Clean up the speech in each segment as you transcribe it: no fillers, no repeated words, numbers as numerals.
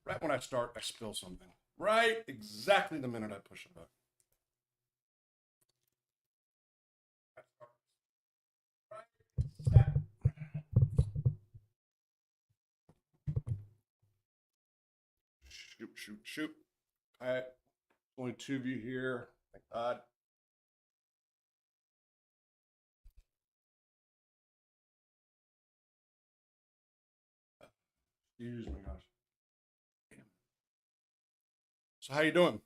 Right when I start, I spill something. Right exactly the minute I push a button. Shoot, shoot, shoot. All right. Only two of you here. Thank God. Excuse me, gosh. So how you doing?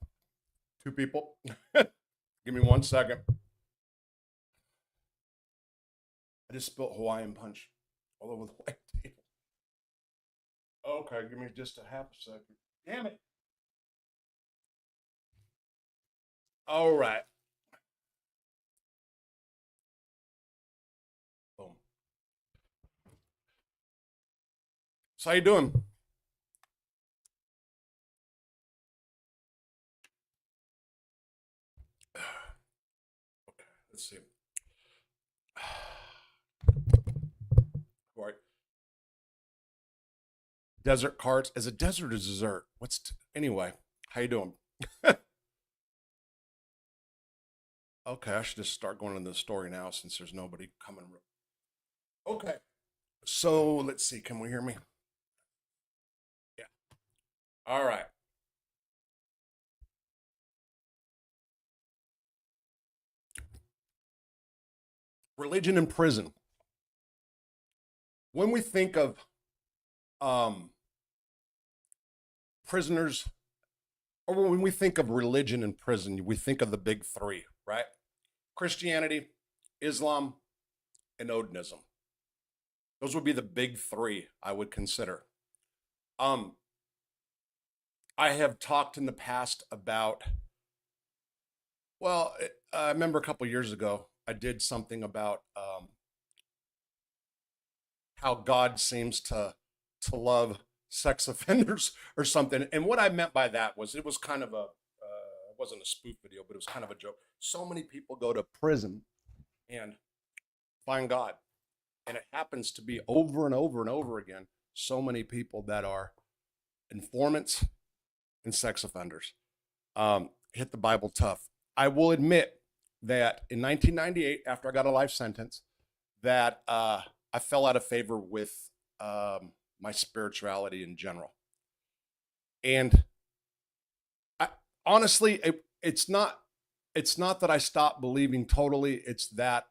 Two people. Give me 1 second. I just spilled Hawaiian punch all over the white table. Okay, give me just a half a second. Damn it. All right. Boom. So how you doing? Okay, let's see. All right. Desert carts. Is it desert or dessert? Anyway? How you doing? Okay, I should just start going into the story now since there's nobody coming. Okay. So let's see. Can we hear me? Yeah. All right. Religion in prison. When we think of um, prisoners, or when we think of religion in prison, we think of the big three, right? Christianity, Islam, and Odinism. Those would be the big three I would consider. Um, I have talked in the past about, well, I remember a couple years ago, I did something about how God seems to love sex offenders or something. And what I meant by that was it was kind of it wasn't a spoof video, but it was kind of a joke. So many people go to prison and find God. And it happens to be over and over and over again so many people that are informants and sex offenders. Hit the Bible tough. I will admit that in 1998, after I got a life sentence, that I fell out of favor with my spirituality in general. And I, honestly, it's not that I stopped believing totally. It's that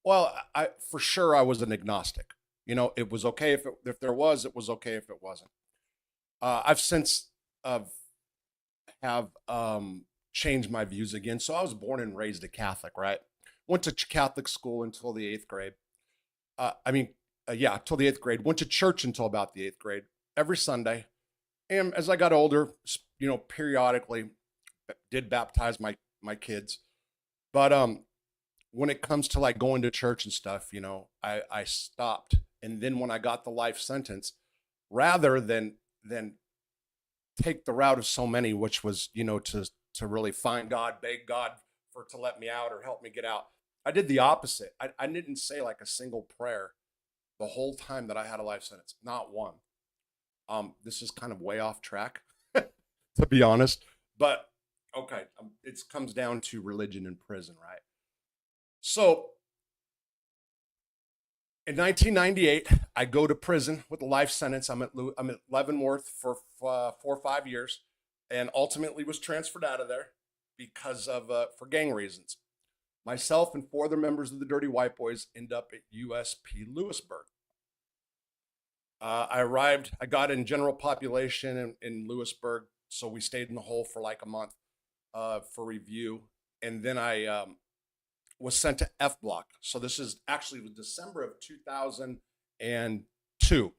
well, I for sure I was an agnostic. You know, it was okay if there was, it was okay if it wasn't. I've since have changed my views again. So I was born and raised a Catholic, right? Went to Catholic school until the eighth grade. I mean, yeah, till the eighth grade. Went to church until about the eighth grade every Sunday. And as I got older, you know, periodically did baptize my kids. But when it comes to like going to church and stuff, you know, I stopped. And then when I got the life sentence, rather than take the route of so many, which was, you know, to really find God, beg God for to let me out or help me get out, I did the opposite. I didn't say like a single prayer the whole time that I had a life sentence, not one. This is kind of way off track, to be honest. But okay, it comes down to religion in prison, right? So in 1998, I go to prison with a life sentence. I'm at Leavenworth for 4 or 5 years, and ultimately was transferred out of there because of for gang reasons. Myself and four other members of the Dirty White Boys end up at USP Lewisburg. I arrived. I got in general population in Lewisburg, so we stayed in the hole for like a month for review, and then I was sent to F Block. So this is actually December of 2002.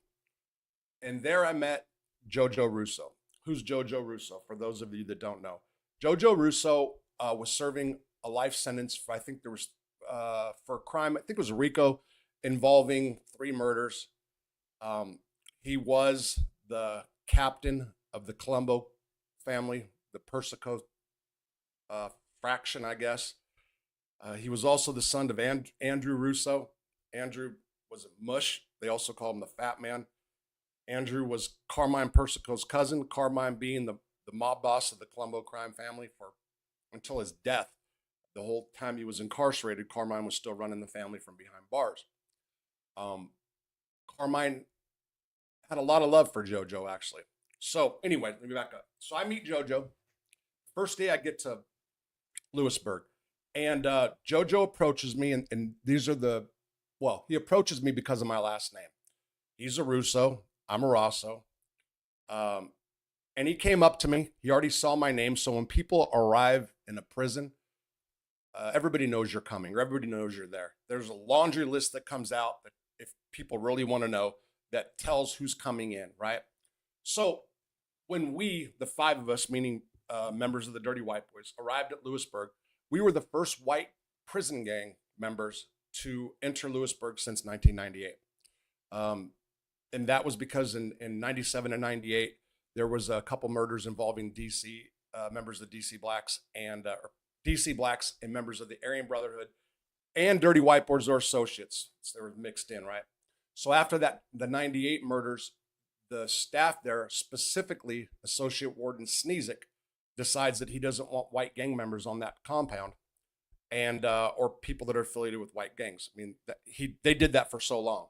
And there I met JoJo Russo. Who's JoJo Russo? For those of you that don't know, JoJo Russo was serving a life sentence for, I think there was for a crime, I think it was RICO involving 3 murders. He was the captain of the Colombo family, the Persico fraction, I guess. He was also the son of Andrew Russo. Andrew was a mush. They also called him the Fat Man. Andrew was Carmine Persico's cousin, Carmine being the mob boss of the Colombo crime family for until his death. The whole time he was incarcerated, Carmine was still running the family from behind bars. Um, Carmine had a lot of love for JoJo, actually. So, anyway, let me back up. So, I meet JoJo. First day I get to Lewisburg, and JoJo approaches me, and these are he approaches me because of my last name. He's a Russo. I'm a Rosso. Um, and he came up to me. He already saw my name. So when people arrive in a prison, everybody knows you're coming, or everybody knows you're there. There's a laundry list that comes out that if people really want to know, that tells who's coming in, right? So when we, the five of us, meaning members of the Dirty White Boys, arrived at Lewisburg, we were the first white prison gang members to enter Lewisburg since 1998. And that was because in 97 and 98, there was a couple murders involving DC members of the DC Blacks and DC Blacks and members of the Aryan Brotherhood and Dirty White Boys or associates. So they were mixed in, right? So after that, the 98 murders, the staff there, specifically Associate Warden Sneezik, decides that he doesn't want white gang members on that compound and or people that are affiliated with white gangs. I mean, they did that for so long.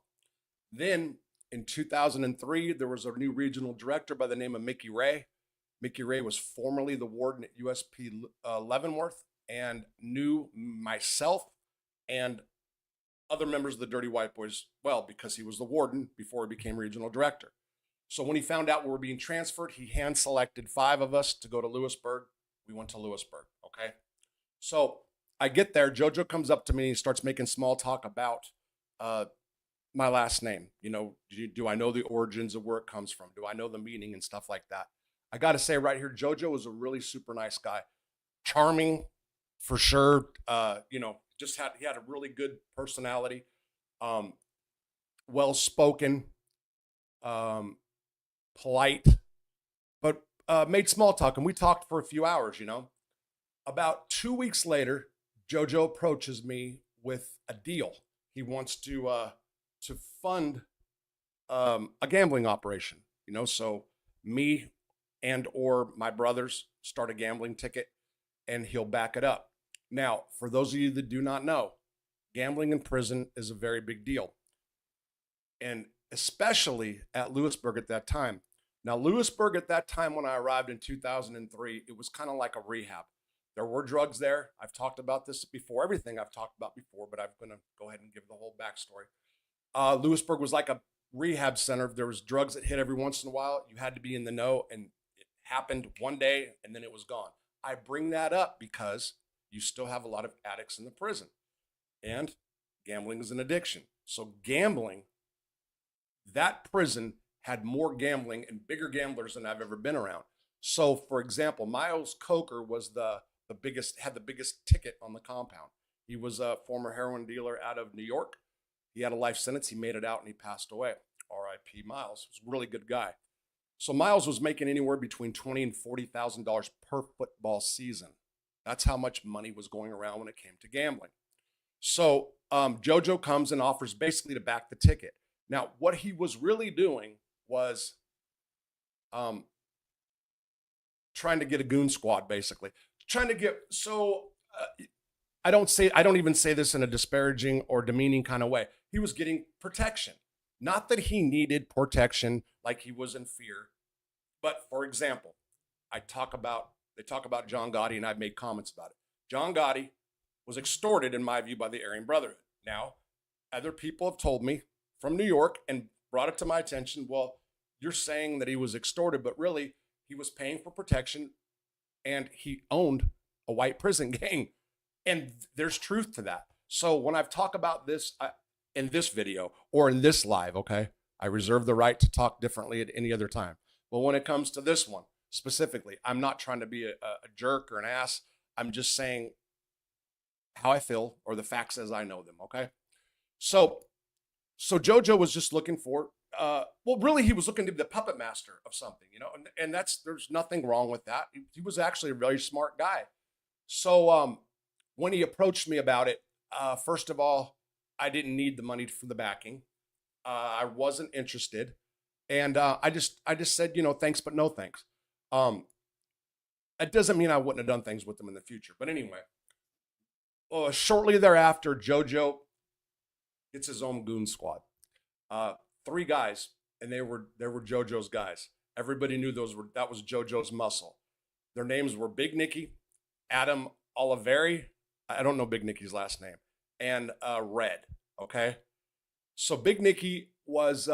Then in 2003, there was a new regional director by the name of Mickey Ray. Mickey Ray was formerly the warden at USP Leavenworth and knew myself and other members of the Dirty White Boys well because he was the warden before he became regional director. So when he found out we were being transferred, he hand selected 5 of us to go to Lewisburg. We went to Lewisburg, okay? So I get there, JoJo comes up to me and he starts making small talk about my last name. You know, do I know the origins of where it comes from? Do I know the meaning and stuff like that? I got to say right here, JoJo was a really super nice guy. Charming, for sure. You know, he had a really good personality. Well-spoken, polite, but made small talk. And we talked for a few hours, you know. About 2 weeks later, JoJo approaches me with a deal. He wants to fund a gambling operation, you know, so me and or my brothers start a gambling ticket and he'll back it up. Now, for those of you that do not know, gambling in prison is a very big deal. And especially at Lewisburg at that time. Now, Lewisburg at that time when I arrived in 2003, it was kind of like a rehab. There were drugs there. I've talked about this before, everything I've talked about before, but I'm going to go ahead and give the whole backstory. Lewisburg was like a rehab center. There was drugs that hit every once in a while. You had to be in the know, and it happened one day, and then it was gone. I bring that up because you still have a lot of addicts in the prison, and gambling is an addiction. So gambling, that prison had more gambling and bigger gamblers than I've ever been around. So, for example, Miles Coker was had the biggest ticket on the compound. He was a former heroin dealer out of New York. He had a life sentence. He made it out and he passed away. R.I.P. Miles. He was a really good guy. So Miles was making anywhere between $20,000 and $40,000 per football season. That's how much money was going around when it came to gambling. So JoJo comes and offers basically to back the ticket. Now, what he was really doing was trying to get a goon squad, basically. Trying to get, I don't even say this in a disparaging or demeaning kind of way. He was getting protection. Not that he needed protection like he was in fear. But for example, they talk about John Gotti, and I've made comments about it. John Gotti was extorted, in my view, by the Aryan Brotherhood. Now, other people have told me from New York and brought it to my attention, well, you're saying that he was extorted, but really he was paying for protection and he owned a white prison gang. And there's truth to that. So when I've talked about this in this video or in this live, okay, I reserve the right to talk differently at any other time. But when it comes to this one specifically, I'm not trying to be a jerk or an ass. I'm just saying how I feel or the facts as I know them, okay? So JoJo was just looking for, really he was looking to be the puppet master of something, you know, and there's nothing wrong with that. He was actually a very smart guy. So when he approached me about it, first of all, I didn't need the money for the backing. I wasn't interested. And I just said, thanks, but no thanks. Um, it doesn't mean I wouldn't have done things with them in the future. But anyway, shortly thereafter, JoJo gets his own goon squad. Uh, three guys, and they were JoJo's guys. Everybody knew that was JoJo's muscle. Their names were Big Nicky, Adam Oliveri. I don't know Big Nicky's last name, and Red. Okay, so Big Nicky was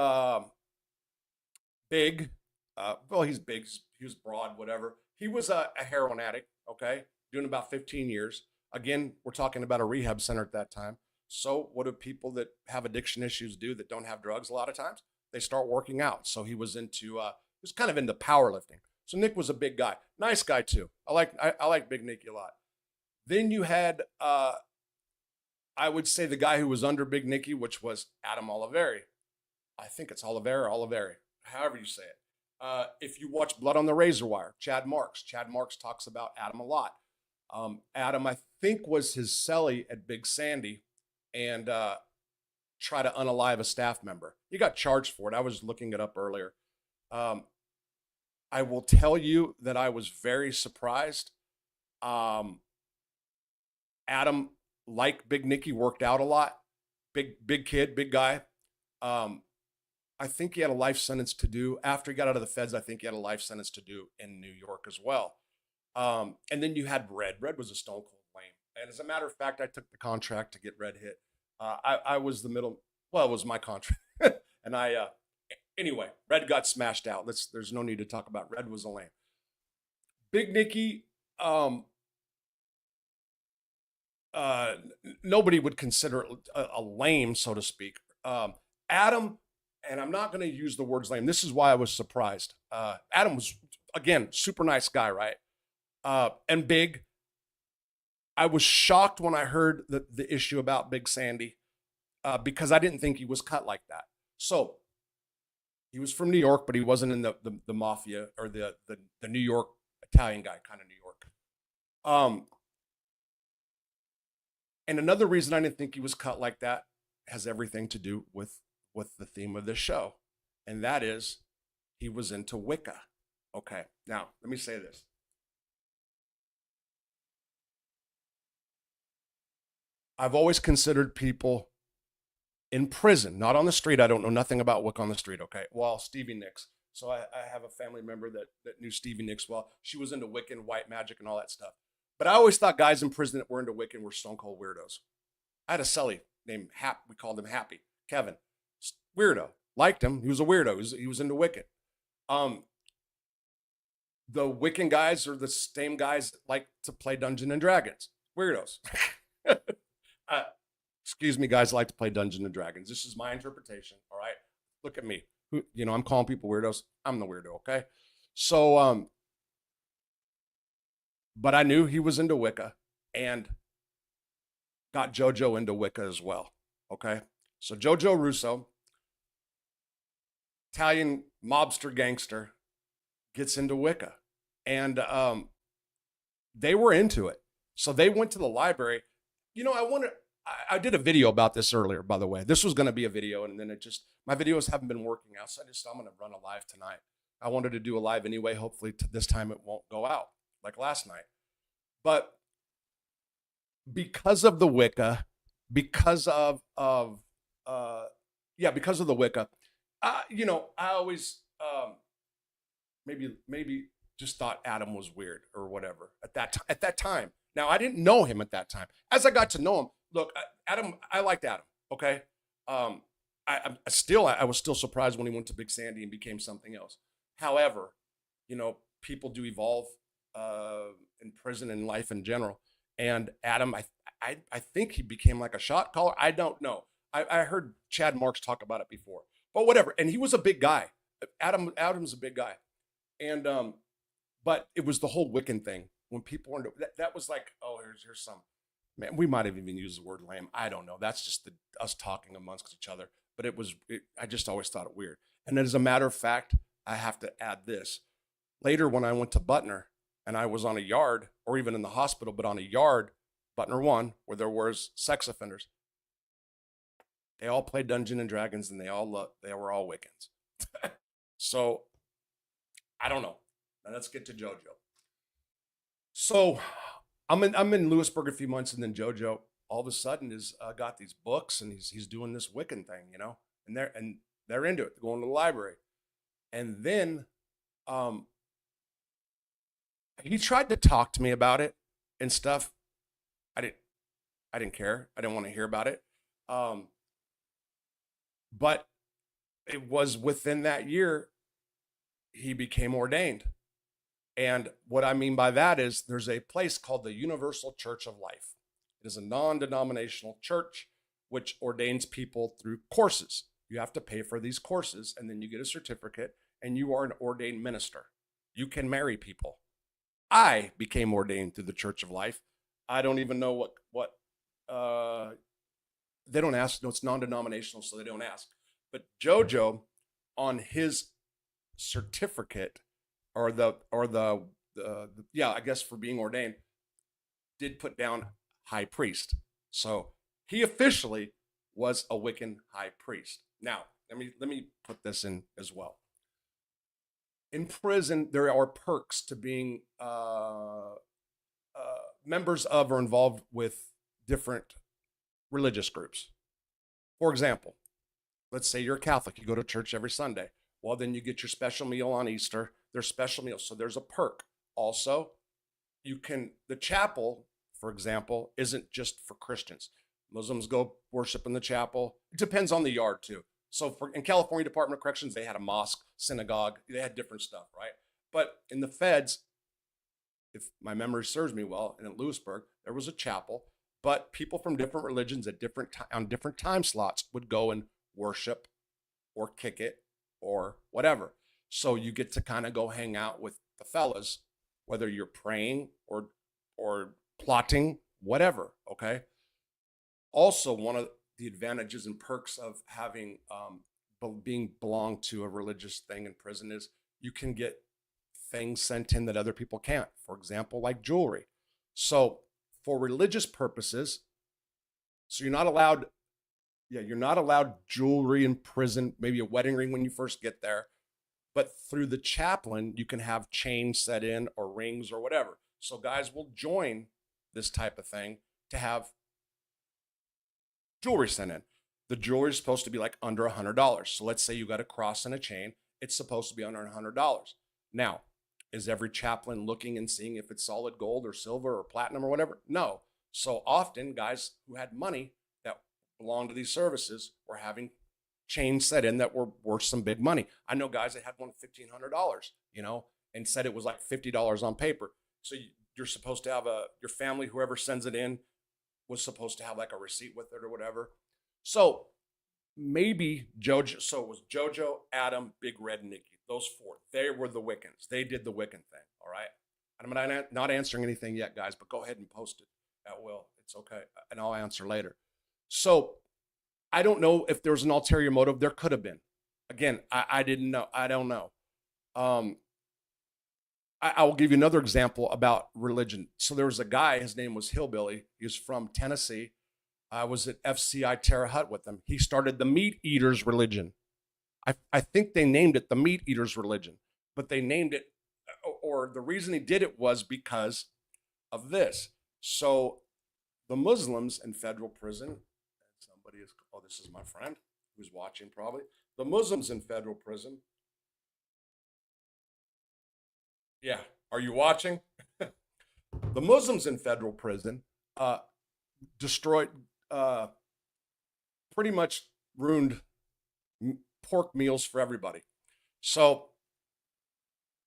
big. Well, he's big. He was broad, whatever. He was a heroin addict. Okay, doing about 15 years. Again, we're talking about a rehab center at that time. So, what do people that have addiction issues do that don't have drugs? A lot of times, they start working out. So he was he was kind of into powerlifting. So Nick was a big guy, nice guy too. I like Big Nicky a lot. Then you had I would say the guy who was under Big Nicky, which was Adam Oliveri. I think it's Oliveri, however you say it. If you watch Blood on the Razor Wire, Chad Marks talks about Adam a lot. Adam, I think, was his cellie at Big Sandy, and try to unalive a staff member. He got charged for it. I was looking it up earlier. I will tell you that I was very surprised. Adam, like Big Nicky, worked out a lot. Big kid, big guy. I think he had a life sentence to do. After he got out of the feds, I think he had a life sentence to do in New York as well. And then you had Red. Red was a stone cold lame. And as a matter of fact, I took the contract to get Red hit. I was the middle. Well, it was my contract. And anyway, Red got smashed out. There's no need to talk about Red was a lame. Big Nicky, nobody would consider it a lame, so to speak. Adam, and I'm not going to use the words lame. This is why I was surprised. Adam was, again, super nice guy, right? And big. I was shocked when I heard the issue about Big Sandy, because I didn't think he was cut like that. So he was from New York, but he wasn't in the mafia or the New York Italian guy kind of New York. And another reason I didn't think he was cut like that has everything to do with the theme of this show, and that is he was into Wicca. Okay, now let me say this. I've always considered people in prison, not on the street. I don't know nothing about Wicca on the street. Okay, well, Stevie Nicks. So I have a family member that knew Stevie Nicks well. She was into Wiccan, white magic, and all that stuff. But I always thought guys in prison that were into Wiccan were stone cold weirdos. I had a cellie named Hap. We called him Happy. Kevin. Weirdo. Liked him. He was a weirdo. He was into Wiccan. The Wiccan guys are the same guys that like to play Dungeons and Dragons. Weirdos. Excuse me, guys like to play Dungeons and Dragons. This is my interpretation. All right. Look at me. I'm calling people weirdos. I'm the weirdo. Okay. So, but I knew he was into Wicca and got JoJo into Wicca as well. Okay. So JoJo Russo, Italian mobster gangster, gets into Wicca, and they were into it. So they went to the library. I did a video about this earlier, by the way. This was going to be a video, and then my videos haven't been working out, so I'm going to run a live tonight. I wanted to do a live anyway. Hopefully this time it won't go out like last night. But because of the Wicca, because of the Wicca, I always maybe just thought Adam was weird or whatever at that time. Now, I didn't know him at that time. As I got to know him, look, Adam, I liked Adam. Okay, I was still surprised when he went to Big Sandy and became something else. However, people do evolve in prison and life in general. And Adam, I think he became like a shot caller. I don't know. I heard Chad Marks talk about it before, but whatever. And he was a big guy. Adam's a big guy. And but it was the whole Wiccan thing when people were into that was like, oh, here's some man. We might have even used the word lame. I don't know. That's just us talking amongst each other. But I just always thought it weird. And as a matter of fact, I have to add this. Later, when I went to Butner and I was on a yard, or even in the hospital, but on a yard, Butner 1, where there was sex offenders, they all played Dungeons and Dragons, and they were all Wiccans. So I don't know. Now let's get to JoJo. So I'm in Lewisburg a few months, and then JoJo all of a sudden is got these books, and he's doing this Wiccan thing, and they're into it. They're going to the library, and then um, he tried to talk to me about it and stuff. I didn't I didn't care. I didn't want to hear about it. Um, but it was within that year he became ordained. And what I mean by that is there's a place called the Universal Church of Life. It is a non-denominational church which ordains people through courses. You have to pay for these courses, and then you get a certificate, and you are an ordained minister. You can marry people. I became ordained through the Church of Life. I don't even know what they don't ask. No, it's non-denominational, so they don't ask. But JoJo, on his certificate, yeah, I guess for being ordained, did put down high priest. So he officially was a Wiccan high priest. Now, let me put this in as well. In prison, there are perks to being members of or involved with different religious groups. For example, let's say you're a Catholic, you go to church every Sunday. Well, then you get your special meal on Easter. There's special meals, so there's a perk. Also, the chapel, for example, isn't just for Christians. Muslims go worship in the chapel. It depends on the yard too. So in California Department of Corrections, they had a mosque, synagogue, they had different stuff, right? But in the feds, if my memory serves me well, and in Lewisburg, there was a chapel, but people from different religions at on different time slots would go and worship or kick it or whatever. So you get to kind of go hang out with the fellas, whether you're praying or plotting, whatever, okay? Also, one of the advantages and perks of having being belong to a religious thing in prison is you can get things sent in that other people can't. For example, like jewelry. So for religious purposes, so you're not allowed jewelry in prison, maybe a wedding ring when you first get there. But through the chaplain, you can have chains set in or rings or whatever. So guys will join this type of thing to have jewelry sent in. The jewelry is supposed to be like under $100. So let's say you got a cross and a chain. It's supposed to be under $100. Now, is every chaplain looking and seeing if it's solid gold or silver or platinum or whatever? No. So often guys who had money that belonged to these services were having chains set in that were worth some big money. I know guys that had one $1,500, and said it was like $50 on paper. So you're supposed to have your family, whoever sends it in, was supposed to have like a receipt with it or whatever. So maybe JoJo, so it was JoJo, Adam, Big Red, and Nikki. Those four, they were the Wiccans. They did the Wiccan thing, all right? I'm not answering anything yet, guys, but go ahead and post it at will. It's okay, and I'll answer later. So I don't know if there was an ulterior motive. There could have been. Again, I didn't know. I don't know. I will give you another example about religion. So there was a guy, his name was Hillbilly. He was from Tennessee. I was at FCI Terre Haute with him. He started the Meat Eaters religion. I think they named it the Meat Eaters religion, but they named it, or the reason he did it was because of this. So the Muslims in federal prison, this is my friend who's watching probably. The Muslims in federal prison. Yeah, are you watching? The Muslims in federal prison destroyed, pretty much ruined pork meals for everybody. So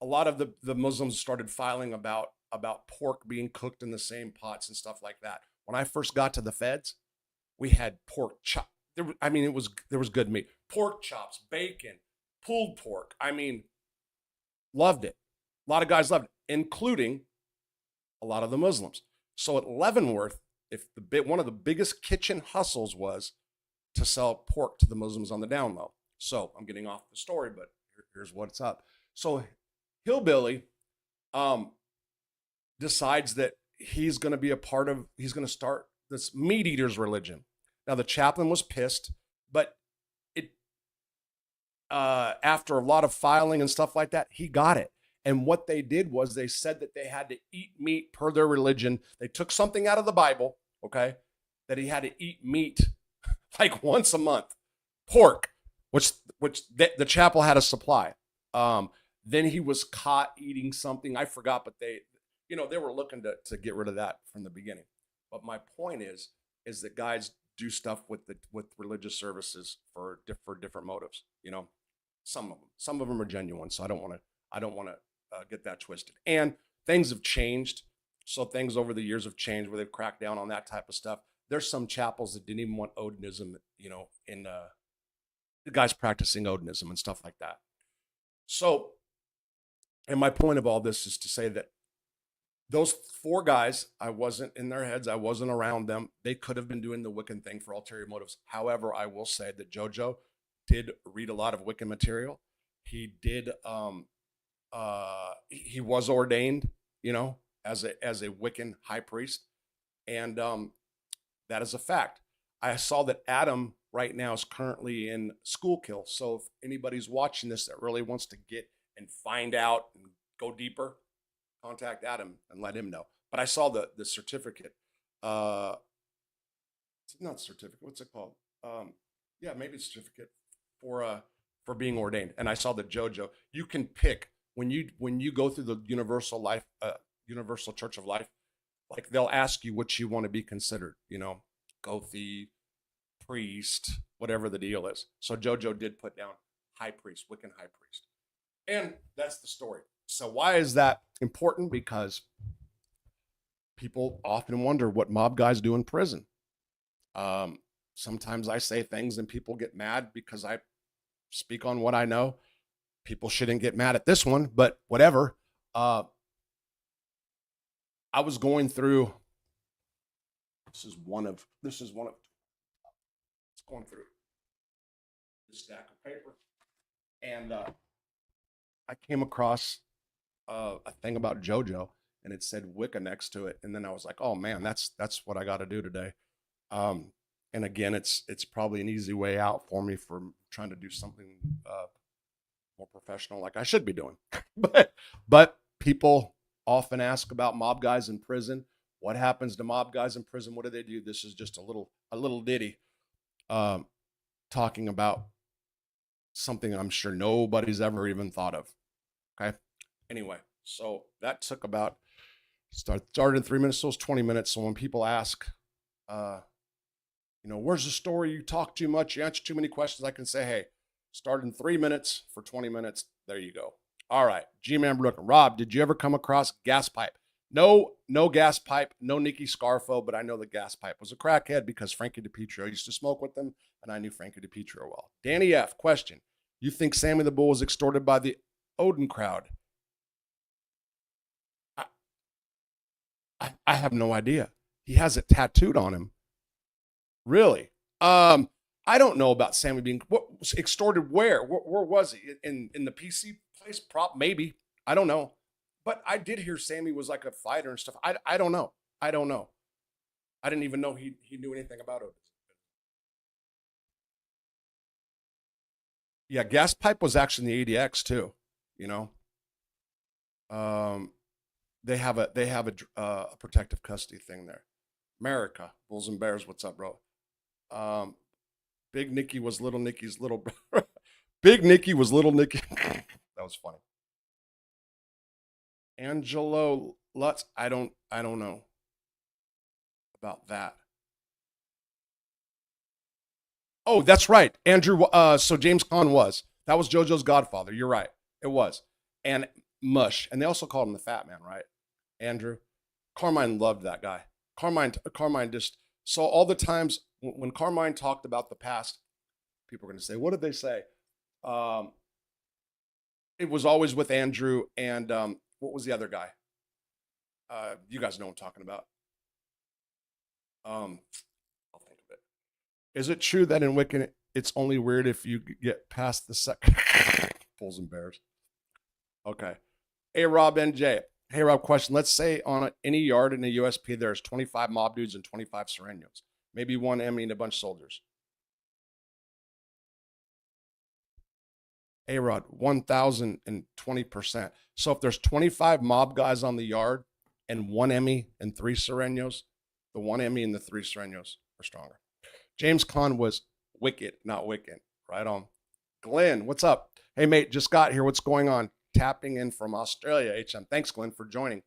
a lot of the Muslims started filing about pork being cooked in the same pots and stuff like that. When I first got to the feds, we had pork chop. There was good meat, pork chops, bacon, pulled pork. Loved it. A lot of guys loved it, including a lot of the Muslims. So at Leavenworth, one of the biggest kitchen hustles was to sell pork to the Muslims on the down low. So I'm getting off the story, but here's what's up. So Hillbilly decides that he's going to start this meat eaters religion. Now the chaplain was pissed, but after a lot of filing and stuff like that, he got it. And what they did was they said that they had to eat meat per their religion. They took something out of the Bible, okay, that he had to eat meat like once a month, pork, which the chapel had a supply. Then he was caught eating something I forgot, but they were looking to get rid of that from the beginning. But my point is that guys do stuff with religious services for different motives. Some of them are genuine, so I don't want to get that twisted. And things have changed, so things over the years have changed where they've cracked down on that type of stuff. There's some chapels that didn't even want Odinism, in the guys practicing Odinism and stuff like that. So, and my point of all this is to say that those 4 guys, I wasn't in their heads. I wasn't around them. They could have been doing the Wiccan thing for ulterior motives. However, I will say that JoJo did read a lot of Wiccan material. He did. He was ordained, as a Wiccan high priest, and that is a fact. I saw that Adam right now is currently in school kill. So if anybody's watching this that really wants to get and find out and go deeper, contact Adam and let him know. But I saw the certificate. It's not certificate. What's it called? Yeah, maybe certificate for being ordained. And I saw the JoJo. You can pick when you go through the Universal Church of Life. Like they'll ask you what you want to be considered. Gothi, priest, whatever the deal is. So JoJo did put down high priest, Wiccan high priest. And that's the story. So why is that important? Because people often wonder what mob guys do in prison. Sometimes I say things and people get mad because I speak on what I know. People shouldn't get mad at this one, but whatever. I was going through. This is one of. It's going through this stack of paper, and I came across a thing about JoJo, and it said Wicca next to it, and then I was like, oh man, that's what I got to do today. And again, it's probably an easy way out for me for trying to do something more professional, like I should be doing. but people often ask about mob guys in prison. What happens to mob guys in prison? What do? This is just a little ditty talking about something I'm sure nobody's ever even thought of. Okay. Anyway, so that took about started in 3 minutes, so it's 20 minutes. So when people ask, where's the story? You talk too much, you answer too many questions. I can say, hey, start in 3 minutes for 20 minutes. There you go. All right. G-Man Brook. Rob, did you ever come across gas pipe? No gas pipe, no Nicky Scarfo, but I know the gas pipe was a crackhead because Frankie DiPietro used to smoke with them, and I knew Frankie DiPietro well. Danny F. Question. You think Sammy the Bull was extorted by the Odin crowd? I have no idea. He has it tattooed on him. Really? I don't know about Sammy being extorted. Where was he? In the PC place? Maybe. I don't know. But I did hear Sammy was like a fighter and stuff. I don't know. I didn't even know he knew anything about it. Yeah, gas pipe was actually in the ADX too. They have a protective custody thing there. America, Bulls and Bears. What's up, bro? Big Nicky was little Nicky's little. Big Nicky was little Nicky. That was funny. Angelo Lutz, I don't know about that. Oh, that's right. Andrew, so James Caan that was JoJo's godfather. You're right. It was. And Mush. And they also called him the Fat Man, right? Andrew. Carmine loved that guy. Carmine just, so all the times when Carmine talked about the past, people are going to say, what did they say? It was always with Andrew and what was the other guy? You guys know what I'm talking about. I'll think of it. Is it true that in Wiccan, it's only weird if you get past the second Bulls and Bears? Okay. Hey, Rob NJ. Hey, Rob, question. Let's say on any yard in a USP, there's 25 mob dudes and 25 Serenos. Maybe one Emmy and a bunch of soldiers. A-Rod, 1,020%. So if there's 25 mob guys on the yard and one Emmy and three Serenos, the one Emmy and the three Serenos are stronger. James Conn was wicked, not Wiccan. Right on. Glenn, what's up? Hey, mate, just got here. What's going on? Tapping in from Australia, HM. Thanks, Glenn, for joining.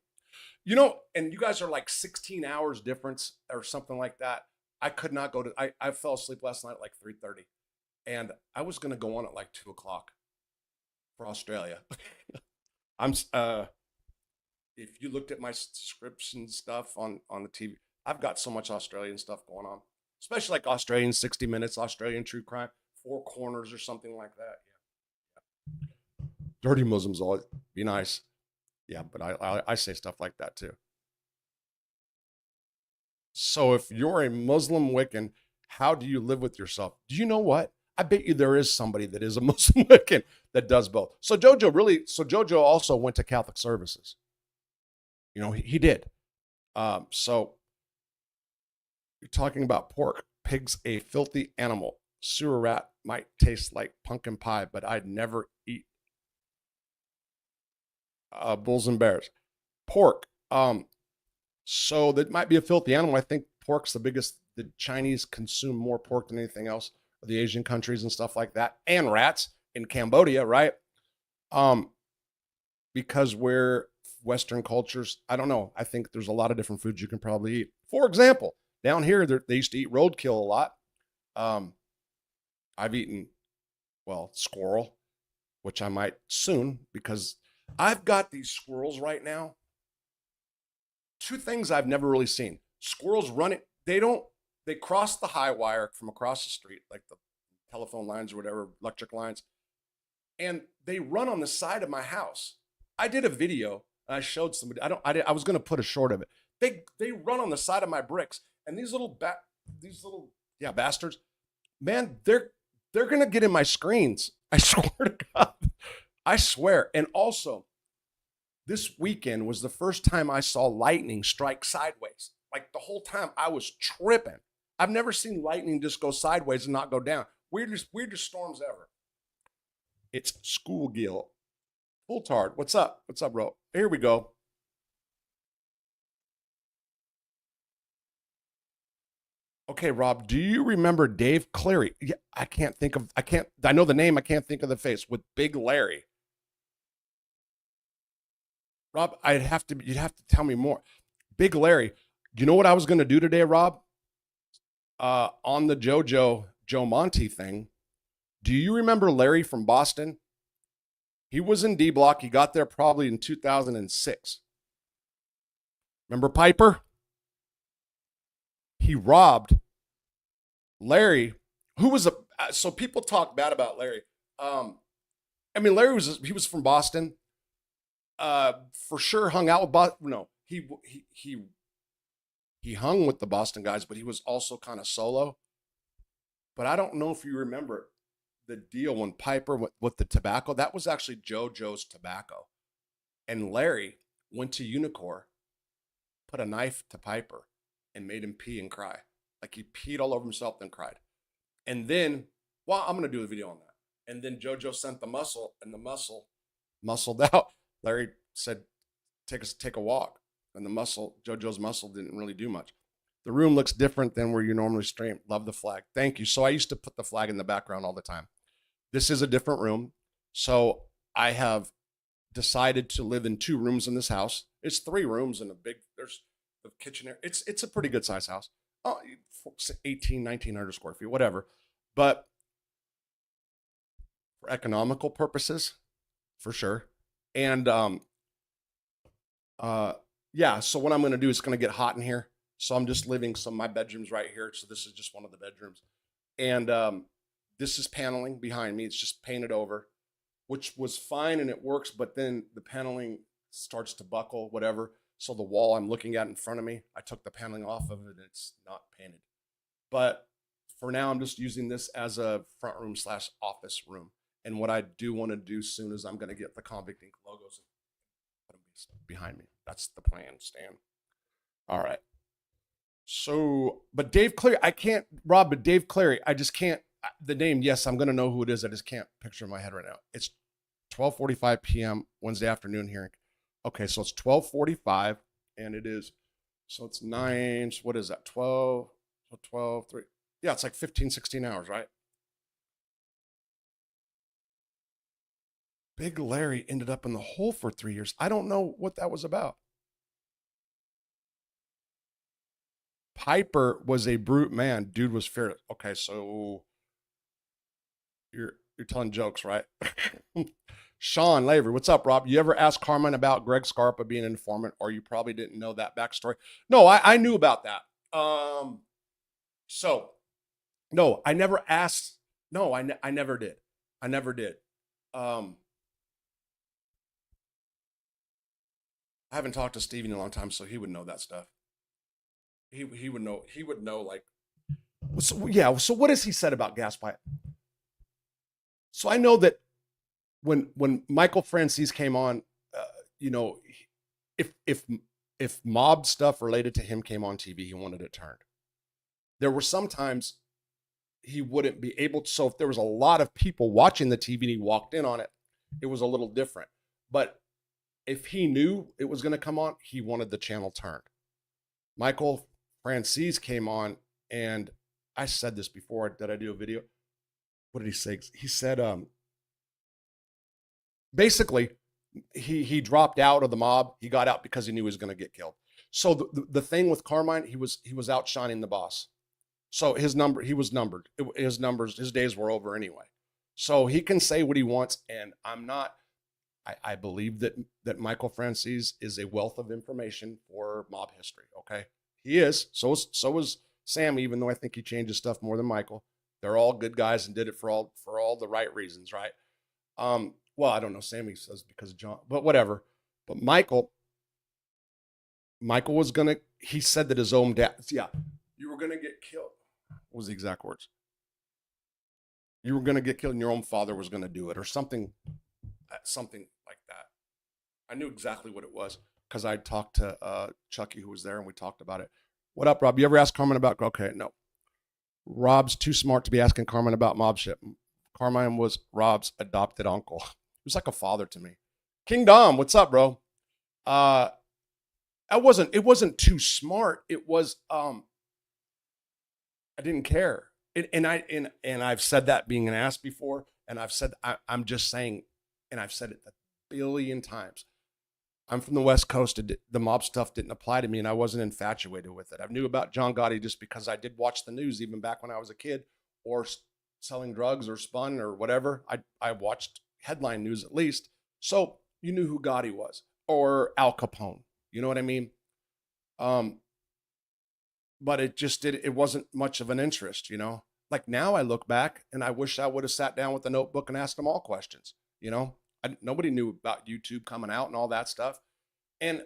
You know, and you guys are like 16 hours difference or something like that. I could not go to, I fell asleep last night at like 3:30. And I was going to go on at like 2 o'clock for Australia. I'm, if you looked at my subscription stuff on the TV, I've got so much Australian stuff going on, especially like Australian 60 Minutes, Australian True Crime, Four Corners or something like that. Yeah. Dirty Muslims, always be nice. Yeah, but I say stuff like that too. So if you're a Muslim Wiccan, how do you live with yourself? Do you know what? I bet you there is somebody that is a Muslim Wiccan that does both. So JoJo also went to Catholic services. You know, he did. So you're talking about pork. Pig's a filthy animal. Sewer rat might taste like pumpkin pie, but I'd never eat bulls and bears. Pork. So that might be a filthy animal. I think pork's the biggest. The Chinese consume more pork than anything else. The Asian countries and stuff like that, and rats in Cambodia, right? Because we're Western cultures. I don't know. I think there's a lot of different foods you can probably eat. For example, down here they used to eat roadkill a lot. I've eaten, well, squirrel, which I might soon because I've got these squirrels right now. Two things I've never really seen. Squirrels running. They cross the high wire from across the street, like the telephone lines or whatever, electric lines, and they run on the side of my house. I did a video. And I showed somebody. I was going to put a short of it. They run on the side of my bricks, and these little bastards, man, they're going to get in my screens. I swear to God. I swear. And also, this weekend was the first time I saw lightning strike sideways. Like the whole time I was tripping. I've never seen lightning just go sideways and not go down. Weirdest storms ever. It's Schoolgill. Fulltard, what's up? What's up, bro? Here we go. Okay, Rob, do you remember Dave Cleary? Yeah, I know the name, I can't think of the face, with Big Larry. Rob, you'd have to tell me more. Big Larry. Do you know what I was going to do today, Rob? On the JoJo Joe Monty thing. Do you remember Larry from Boston? He was in D Block. He got there probably in 2006. Remember Piper? He robbed Larry, who was so people talk bad about Larry. I mean, Larry was from Boston. For sure hung out with Boston. No, he hung with the Boston guys, but he was also kind of solo. But I don't know if you remember the deal when Piper went with the tobacco. That was actually JoJo's tobacco. And Larry went to Unicor, put a knife to Piper, and made him pee and cry. Like he peed all over himself, then cried. And then, well, I'm going to do a video on that. And then JoJo sent the muscle, and the muscle muscled out. Larry said, take a walk. And JoJo's muscle didn't really do much. The room looks different than where you normally stream. Love the flag. Thank you. So I used to put the flag in the background all the time. This is a different room. So I have decided to live in 2 rooms in this house. It's 3 rooms and there's the kitchen area. It's a pretty good size house. 1900 square feet, whatever. But for economical purposes, for sure. And yeah, so what I'm going to do is going to get hot in here. So I'm just living my bedroom's right here. So this is just one of the bedrooms. And this is paneling behind me. It's just painted over, which was fine and it works. But then the paneling starts to buckle, whatever. So the wall I'm looking at in front of me, I took the paneling off of it and it's not painted. But for now, I'm just using this as a front room / office room. And what I do want to do soon is I'm going to get the Convict Inc. logos and put them behind me. That's the plan, Stan. All right. So, but Dave Cleary, I can't, Rob, but Dave Cleary, I just can't, The name, yes, I'm going to know who it is. I just can't picture in my head right now. It's 12:45 p.m. Wednesday afternoon hearing. Okay, so it's 12:45, and it is, so it's 9, so what is that, 12, so 12, 3. Yeah, it's like 15, 16 hours, right? Big Larry ended up in the hole for 3 years. I don't know what that was about. Piper was a brute man. Dude was fearless. Okay, so you're telling jokes, right? Sean Lavery, what's up, Rob? You ever ask Carmine about Greg Scarpa being an informant, or you probably didn't know that backstory? No, I knew about that. So no, I never asked. No, I never did. I never did. Um, I haven't talked to Steven in a long time, so he would know that stuff. He would know. He would know, like, so yeah. So what has he said about gas pipe? So I know that when Michael Francis came on, uh, you know, if if if mob stuff related to him came on TV, he wanted it turned. There were some times he wouldn't be able to. So if there was a lot of people watching the TV and he walked in on it, it was a little different. But if he knew it was going to come on, he wanted the channel turned. Michael Francis came on, and I said this before. Did I do a video? What did he say? He said, basically, he dropped out of the mob. He got out because he knew he was going to get killed. So the thing with Carmine, he was outshining the boss. So he was numbered. His days were over anyway. So he can say what he wants, and I'm not. I believe that Michael Francis is a wealth of information for mob history. Okay, he is. So is Sam. Even though I think he changes stuff more than Michael, they're all good guys and did it for all the right reasons, right? Well, I don't know. Sammy says because of John, but whatever. But Michael was gonna. He said that his own dad. Yeah, you were gonna get killed. What was the exact words? You were gonna get killed, and your own father was gonna do it, or something like that. I knew exactly what it was because I talked to Chucky, who was there, and we talked about it. What up, Rob? You ever ask Carmine about? Okay, no. Rob's too smart to be asking Carmine about mob shit. Carmine was Rob's adopted uncle. He was like a father to me. King Dom, what's up, bro? It wasn't too smart. It was I didn't care. And I've said that being an ass before, and I've said I'm just saying, and I've said it a billion times. I'm from the West Coast. The mob stuff didn't apply to me, and I wasn't infatuated with it. I knew about John Gotti just because I did watch the news even back when I was a kid, or selling drugs or spun or whatever. I watched headline news at least. So you knew who Gotti was, or Al Capone. You know what I mean? But it wasn't much of an interest, you know? Like now I look back and I wish I would have sat down with a notebook and asked them all questions, you know? Nobody knew about YouTube coming out and all that stuff. And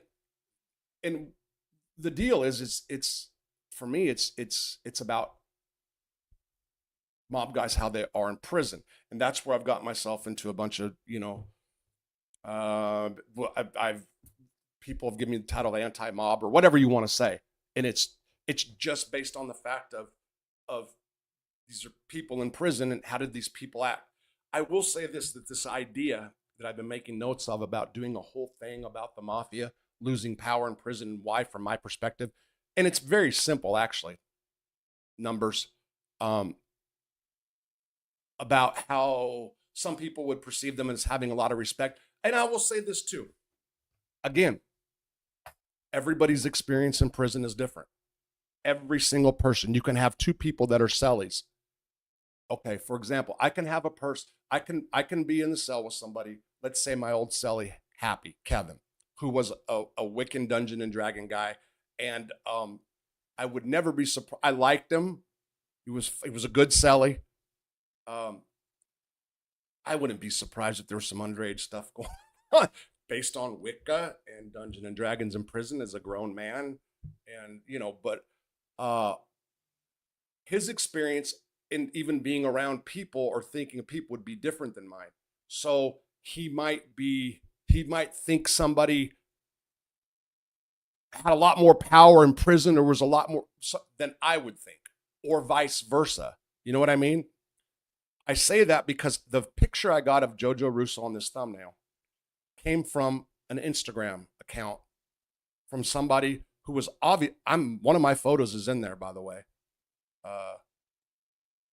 the deal is it's for me, it's about mob guys, how they are in prison. And that's where I've got myself into a bunch of, I've people have given me the title of anti-mob or whatever you want to say. And it's just based on the fact of these are people in prison and how did these people act. I will say this idea that I've been making notes of about doing a whole thing about the mafia losing power in prison and why, from my perspective, and it's very simple actually. Numbers, about how some people would perceive them as having a lot of respect. And I will say this too. Again, everybody's experience in prison is different. Every single person. You can have two people that are cellies. Okay, for example, I can have a person. I can be in the cell with somebody. Let's say my old cellie, Happy Kevin, who was a Wiccan Dungeon and Dragon guy, and I would never be surprised. I liked him. He was a good cellie. I wouldn't be surprised if there was some underage stuff going on based on Wicca and Dungeon and Dragons in prison as a grown man, and but his experience in even being around people or thinking of people would be different than mine. So he might think somebody had a lot more power in prison or was a lot more than I would think, or vice versa. You know what I mean? I say that because the picture I got of JoJo Russo on this thumbnail came from an Instagram account from somebody who was obvious. One of my photos is in there, by the way.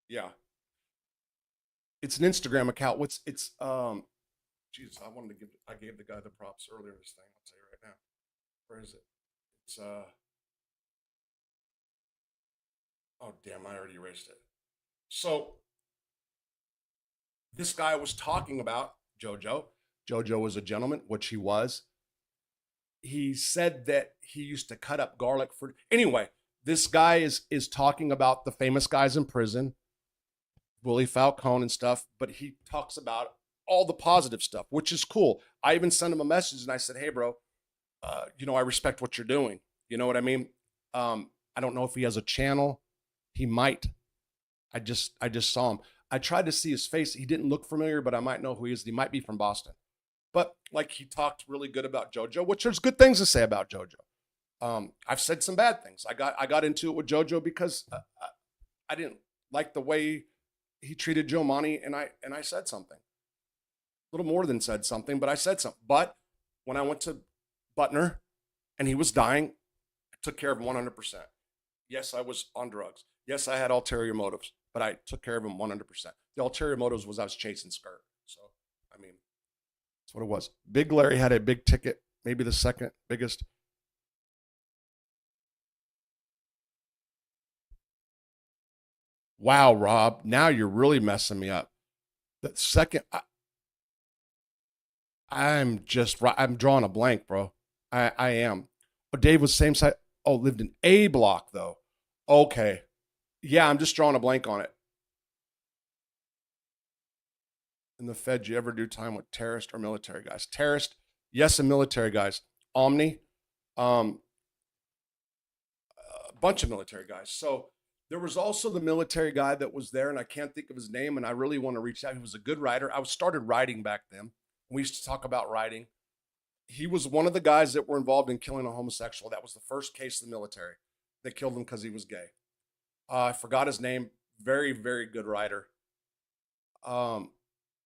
Yeah, it's an Instagram account. Jesus, I gave the guy the props earlier. This thing, I'll tell you right now. Where is it? It's oh damn, I already erased it. So this guy was talking about JoJo. JoJo was a gentleman, which he was. He said that he used to cut up garlic for. Anyway, this guy is talking about the famous guys in prison, Willie Falcone and stuff, but he talks about all the positive stuff, which is cool. I even sent him a message and I said, hey, bro, I respect what you're doing. You know what I mean? I don't know if he has a channel. He might. I just saw him. I tried to see his face. He didn't look familiar, but I might know who he is. He might be from Boston. But like he talked really good about JoJo, which there's good things to say about JoJo. I've said some bad things. I got into it with JoJo because I didn't like the way he treated Joe Monty, and I said something. A little more than said something, but I said something. But when I went to Butner and he was dying, I took care of him 100%. Yes, I was on drugs. Yes, I had ulterior motives, but I took care of him 100%. The ulterior motives was I was chasing skirt. So, I mean, that's what it was. Big Larry had a big ticket, maybe the second biggest. Wow, Rob, now you're really messing me up. The second, I'm drawing a blank, bro. I am. Oh, Dave was same side. Oh, lived in A block, though. Okay. Yeah, I'm just drawing a blank on it. In the Fed, you ever do time with terrorist or military guys? Terrorist, yes, and military guys. Omni, a bunch of military guys. So there was also the military guy that was there, and I can't think of his name, and I really want to reach out. He was a good writer. I started writing back then. We used to talk about writing. He was one of the guys that were involved in killing a homosexual. That was the first case of the military. They killed him because he was gay. I forgot his name. Very, very good writer.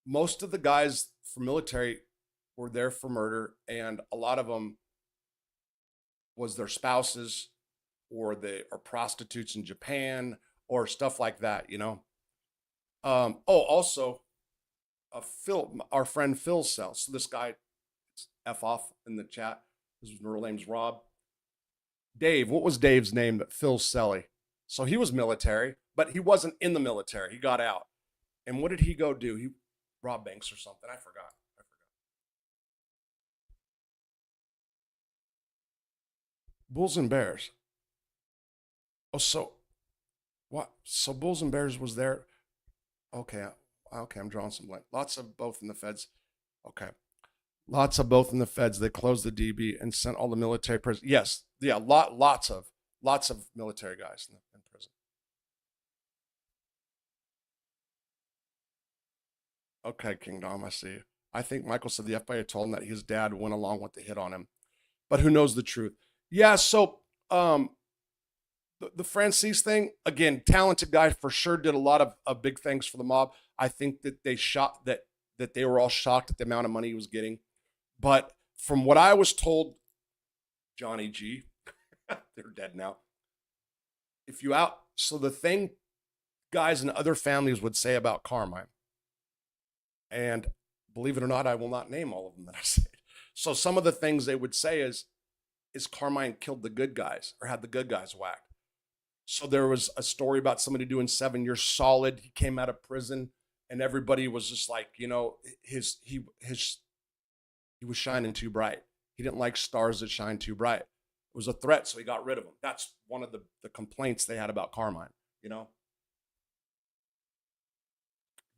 Most of the guys from military were there for murder, and a lot of them was their spouses, or they are prostitutes in Japan, or stuff like that, Also, Phil, our friend Phil's cell. So this guy, F off in the chat. His real name's Rob. Dave, what was Dave's name? That Phil Selly. So he was military, but he wasn't in the military. He got out. And what did he go do? He robbed banks or something. I forgot. Bulls and Bears. Oh, so what? So Bulls and Bears was there. Okay. Okay, I'm drawing some blank. Lots of both in the feds. Okay. Lots of both in the feds. They closed the DB and sent all the military prisoners. Yes. Yeah, lots of military guys in prison. Okay, King Dom, I see you. I think Michael said the FBI told him that his dad went along with the hit on him. But who knows the truth? Yeah, so the Francis thing, again, talented guy for sure, did a lot of big things for the mob. I think that they were all shocked at the amount of money he was getting. But from what I was told, Johnny G, they're dead now. So the thing guys in other families would say about Carmine, and believe it or not, I will not name all of them that I said. So some of the things they would say is Carmine killed the good guys or had the good guys whacked. So there was a story about somebody doing 7 years solid. He came out of prison and everybody was just like, he was shining too bright. He didn't like stars that shine too bright. It was a threat, so he got rid of him. That's one of the complaints they had about Carmine,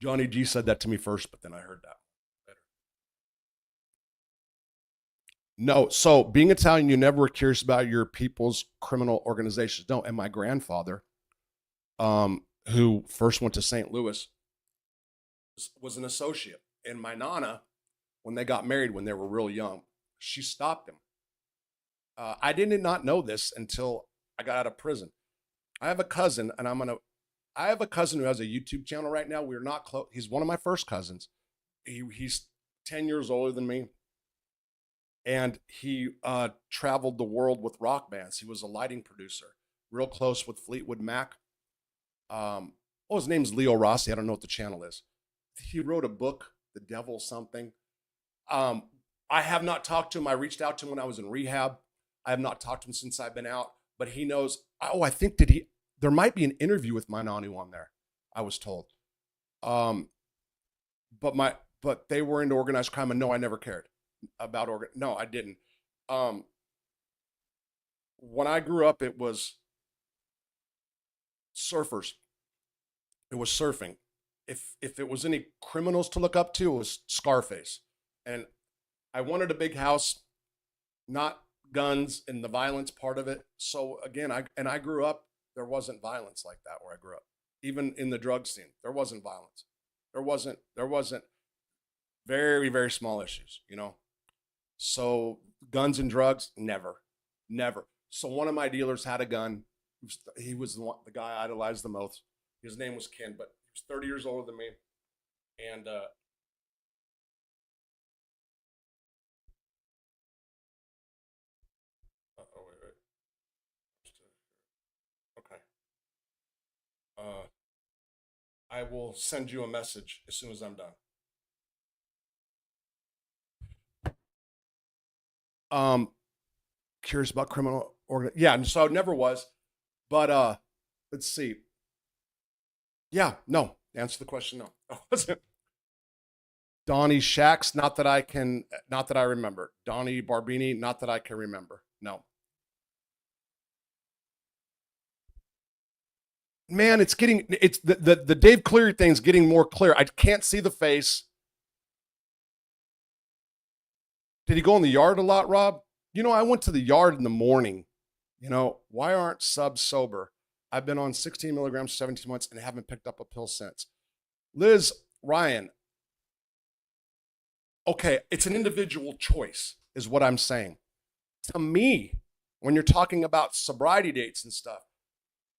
Johnny G said that to me first, but then I heard that better. No, so being Italian, you never were curious about your people's criminal organizations. No, and my grandfather, who first went to St. Louis, was an associate. And my nana, when they got married when they were real young, she stopped him. I did not know this until I got out of prison. I have a cousin, and I'm going to I have a cousin who has a YouTube channel right now. We're not close. He's one of my first cousins. He's 10 years older than me. And he traveled the world with rock bands. He was a lighting producer, real close with Fleetwood Mac. His name's Leo Rossi. I don't know what the channel is. He wrote a book, The Devil Something. I have not talked to him. I reached out to him when I was in rehab. I have not talked to him since I've been out, but he knows. Oh, I think there might be an interview with my Nanu on there, I was told. But they were into organized crime, and no, I never cared about no, I didn't. When I grew up, it was surfers. It was surfing. If it was any criminals to look up to, it was Scarface. And I wanted a big house, not guns and the violence part of it. So again, I grew up, there wasn't violence like that where I grew up. Even in the drug scene, there wasn't violence. There wasn't very, very small issues, you know? So guns and drugs, never. So one of my dealers had a gun. He was the guy I idolized the most. His name was Ken, but he was 30 years older than me. And wait. Okay. I will send you a message as soon as I'm done. Curious about criminal organ. Yeah, so I never was. But let's see. Yeah, no. Answer the question, no. Oh, wasn't. Donnie Shacks, not that I remember. Donnie Barbini, not that I can remember. No. Man, it's the Dave Cleary thing's getting more clear. I can't see the face. Did he go in the yard a lot, Rob? You know, I went to the yard in the morning. You know, why aren't subs sober? I've been on 16 milligrams for 17 months and haven't picked up a pill since. Liz, Ryan, okay, it's an individual choice, is what I'm saying. To me, when you're talking about sobriety dates and stuff,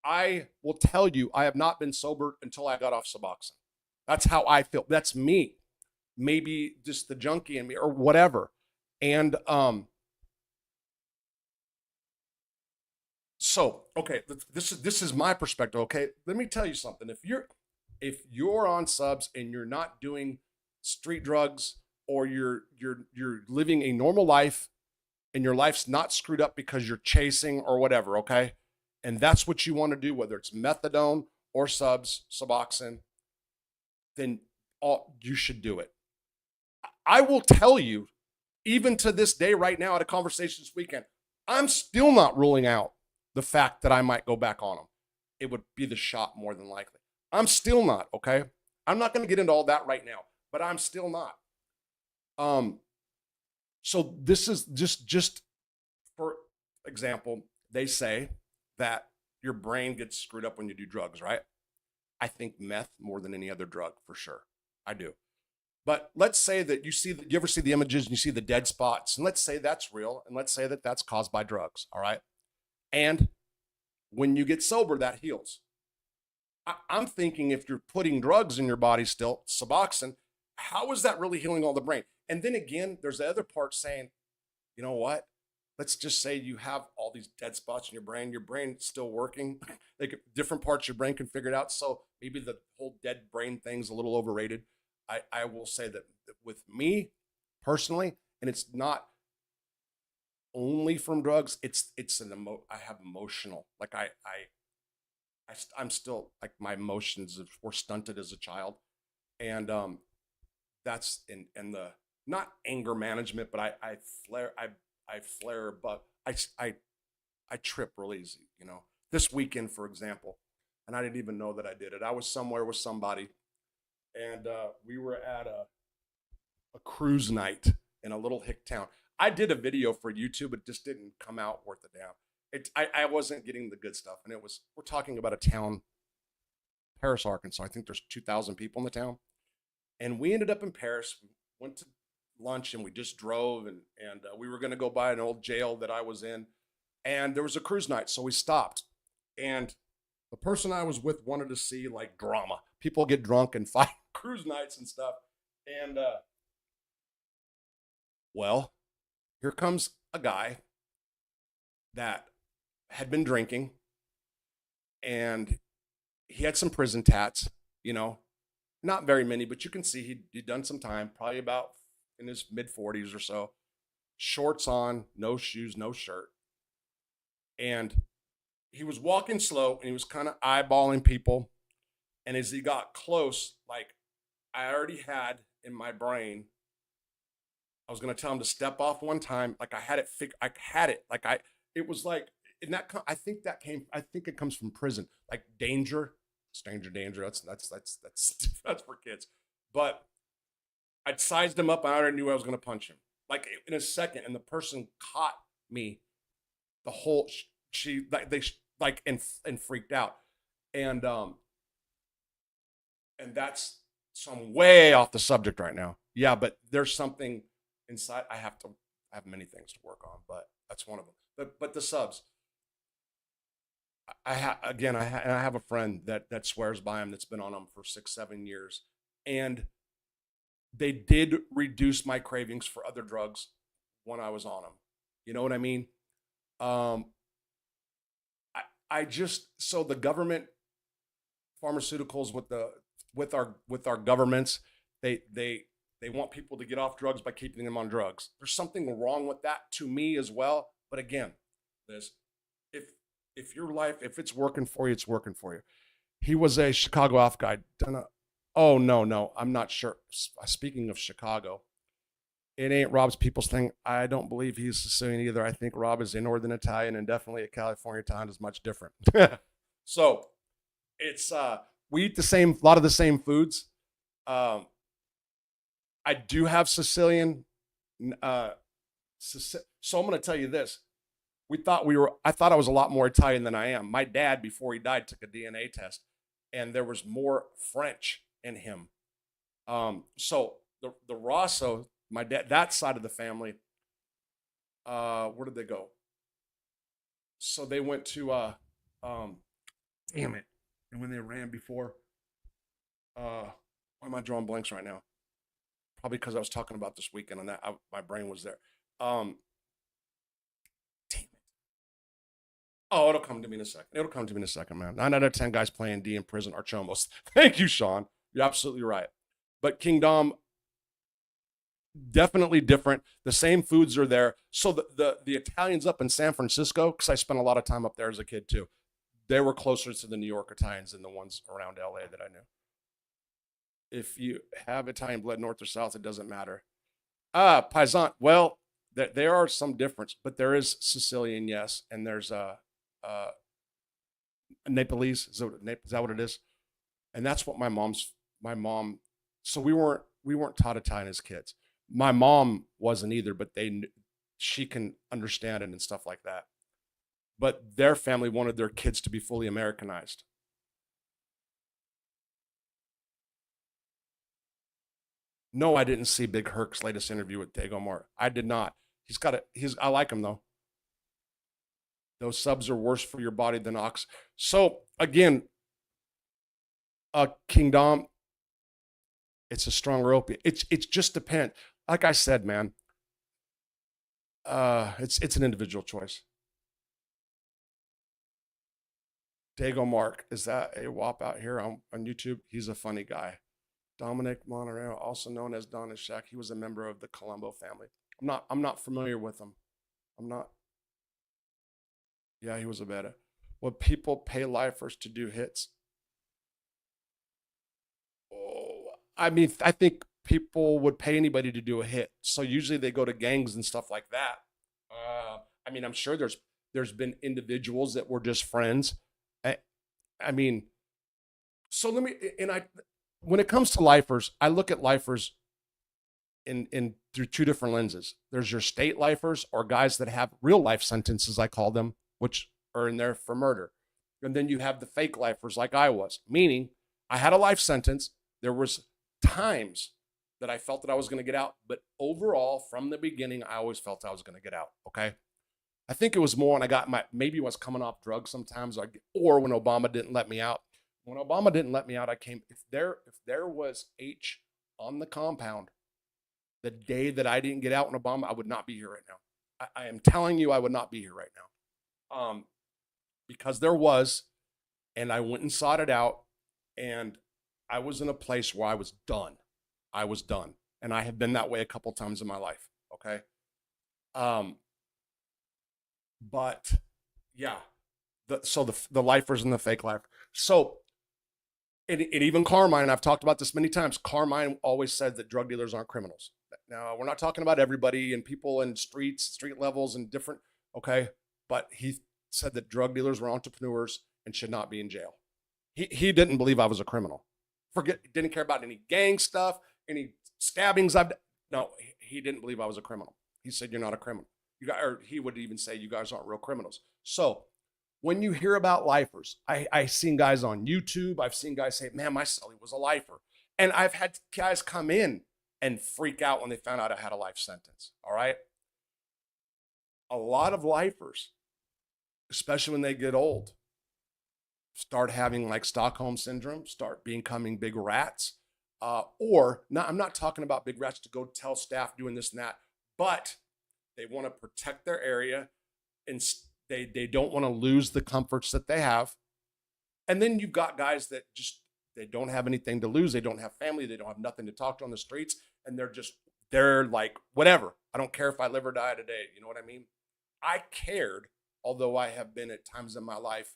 I will tell you, I have not been sober until I got off Suboxone. That's how I feel. That's me. Maybe just the junkie in me or whatever. And so, okay, this is my perspective. Okay, let me tell you something. If you're on subs and you're not doing street drugs, or you're living a normal life and your life's not screwed up because you're chasing or whatever, okay? And that's what you want to do, whether it's methadone or Suboxone, then you should do it. I will tell you, even to this day right now at a conversation this weekend, I'm still not ruling out the fact that I might go back on them. It would be the shot more than likely. I'm still not, okay? I'm not going to get into all that right now, but I'm still not. So this is just for example, they say that your brain gets screwed up when you do drugs, right? I think meth more than any other drug, for sure. I do. But let's say that you ever see the images and you see the dead spots, and let's say that's real, and let's say that that's caused by drugs, all right? And when you get sober, that heals. I'm thinking if you're putting drugs in your body still, Suboxone, how is that really healing all the brain? And then again, there's the other part saying, you know what? Let's just say you have all these dead spots in your brain's still working. Like different parts of your brain can figure it out. So maybe the whole dead brain thing's a little overrated. I will say that with me personally, and it's not only from drugs, I have emotional, like I'm still like my emotions were stunted as a child. And that's in the not anger management, but I flare, but I trip real easy, you know. This weekend, for example, and I didn't even know that I did it. I was somewhere with somebody, and we were at a cruise night in a little hick town. I did a video for YouTube, it just didn't come out worth a damn. I wasn't getting the good stuff, and we're talking about a town, Paris, Arkansas. I think there's 2,000 people in the town. And we ended up in Paris. We went to lunch and we just drove, and we were going to go by an old jail that I was in. And there was a cruise night, so we stopped. And The person I was with wanted to see like drama. People get drunk and fight cruise nights and stuff. And well, here comes a guy that had been drinking, and he had some prison tats, you know, not very many, but you can see he'd done some time, probably about in his mid 40s or so. Shorts on, no shoes, no shirt. And he was walking slow and he was kind of eyeballing people. And as he got close, like I already had in my brain, I was going to tell him to step off one time. Like I had it, I had it. Like it was like, and that, I think that came, I think it comes from prison, like danger, stranger danger. That's for kids. But I'd sized him up. And I already knew I was going to punch him like in a second. And the person caught me the whole, she like, they like, and freaked out. And that's, so I'm way off the subject right now. Yeah. But there's something inside. I have many things to work on, but that's one of them. But the subs, I have a friend that swears by him that's been on them for 6-7 years, and they did reduce my cravings for other drugs when I was on them. You know what I mean? I just, so the government pharmaceuticals with our governments, they want people to get off drugs by keeping them on drugs. There's something wrong with that to me as well. But again, this, if your life, if it's working for you, it's working for you. He was a Chicago off guy. Oh no, I'm not sure. Speaking of Chicago, it ain't Rob's people's thing. I don't believe he's Sicilian either. I think Rob is a Northern Italian, and definitely a California Italian is much different. So it's we eat a lot of the same foods. I do have Sicilian. So I'm going to tell you this. I thought I was a lot more Italian than I am. My dad, before he died, took a DNA test, and there was more French in him. So the Russo, my dad, that side of the family, where did they go? So they went to, damn it. And when they ran before, why am I drawing blanks right now? Probably because I was talking about this weekend and that my brain was there. Damn it. Oh, it'll come to me in a second. Man. 9 out of 10 guys playing D in prison are chomos. Thank you, Sean. You're absolutely right. But Kingdom, definitely different. The same foods are there. So the Italians up in San Francisco, because I spent a lot of time up there as a kid too, they were closer to the New York Italians than the ones around LA that I knew. If you have Italian blood, north or south, it doesn't matter. Paisan. Well, there are some difference, but there is Sicilian, yes, and there's Nepalese. Is that what it is? And that's what my mom. So we weren't taught Italian as kids. My mom wasn't either, but she can understand it and stuff like that. But their family wanted their kids to be fully Americanized. No, I didn't see Big Herc's latest interview with Dago Mark. I did not. I like him though. Those subs are worse for your body than ox. So again, Kingdom, it's a stronger opiate. It's just depend. Like I said, man, it's an individual choice. Dago Mark, is that a wop out here on YouTube? He's a funny guy. Dominic Monterey, also known as Don and Shaq, he was a member of the Colombo family. I'm not familiar with him. I'm not. Yeah, he was a beta. Would people pay lifers to do hits? Oh, I mean, I think people would pay anybody to do a hit. So usually they go to gangs and stuff like that. I mean, I'm sure there's been individuals that were just friends. I mean, so when it comes to lifers, I look at lifers in through two different lenses. There's your state lifers, or guys that have real life sentences, I call them, which are in there for murder. And then you have the fake lifers like I was, meaning I had a life sentence. There was times that I felt that I was going to get out, but overall, from the beginning, I always felt I was going to get out. Okay. I think it was more when I got maybe I was coming off drugs sometimes, or when Obama didn't let me out. When Obama didn't let me out, I came, if there was H on the compound the day that I didn't get out in Obama, I would not be here right now. I am telling you, I would not be here right now. Because there was, and I went and sought it out, and I was in a place where I was done. I was done. And I have been that way a couple times in my life. Okay. But yeah, the lifers and the fake life. So, and even Carmine, I've talked about this many times. Carmine always said that drug dealers aren't criminals. Now, we're not talking about everybody and people in street levels and different, okay? But he said that drug dealers were entrepreneurs and should not be in jail. He didn't believe I was a criminal. Didn't care about any gang stuff, any stabbings no, he didn't believe I was a criminal. He said, you're not a criminal. Or he would even say, you guys aren't real criminals. So when you hear about lifers, I've seen guys on YouTube, I've seen guys say, man, my cellie was a lifer. And I've had guys come in and freak out when they found out I had a life sentence. All right. A lot of lifers, especially when they get old, start having like Stockholm syndrome, start becoming big rats. Or not, I'm not talking about big rats to go tell staff doing this and that, but they want to protect their area and they don't want to lose the comforts that they have. And then you've got guys that just, they don't have anything to lose. They don't have family. They don't have nothing to talk to on the streets. And they're like, whatever. I don't care if I live or die today. You know what I mean? I cared, although I have been at times in my life,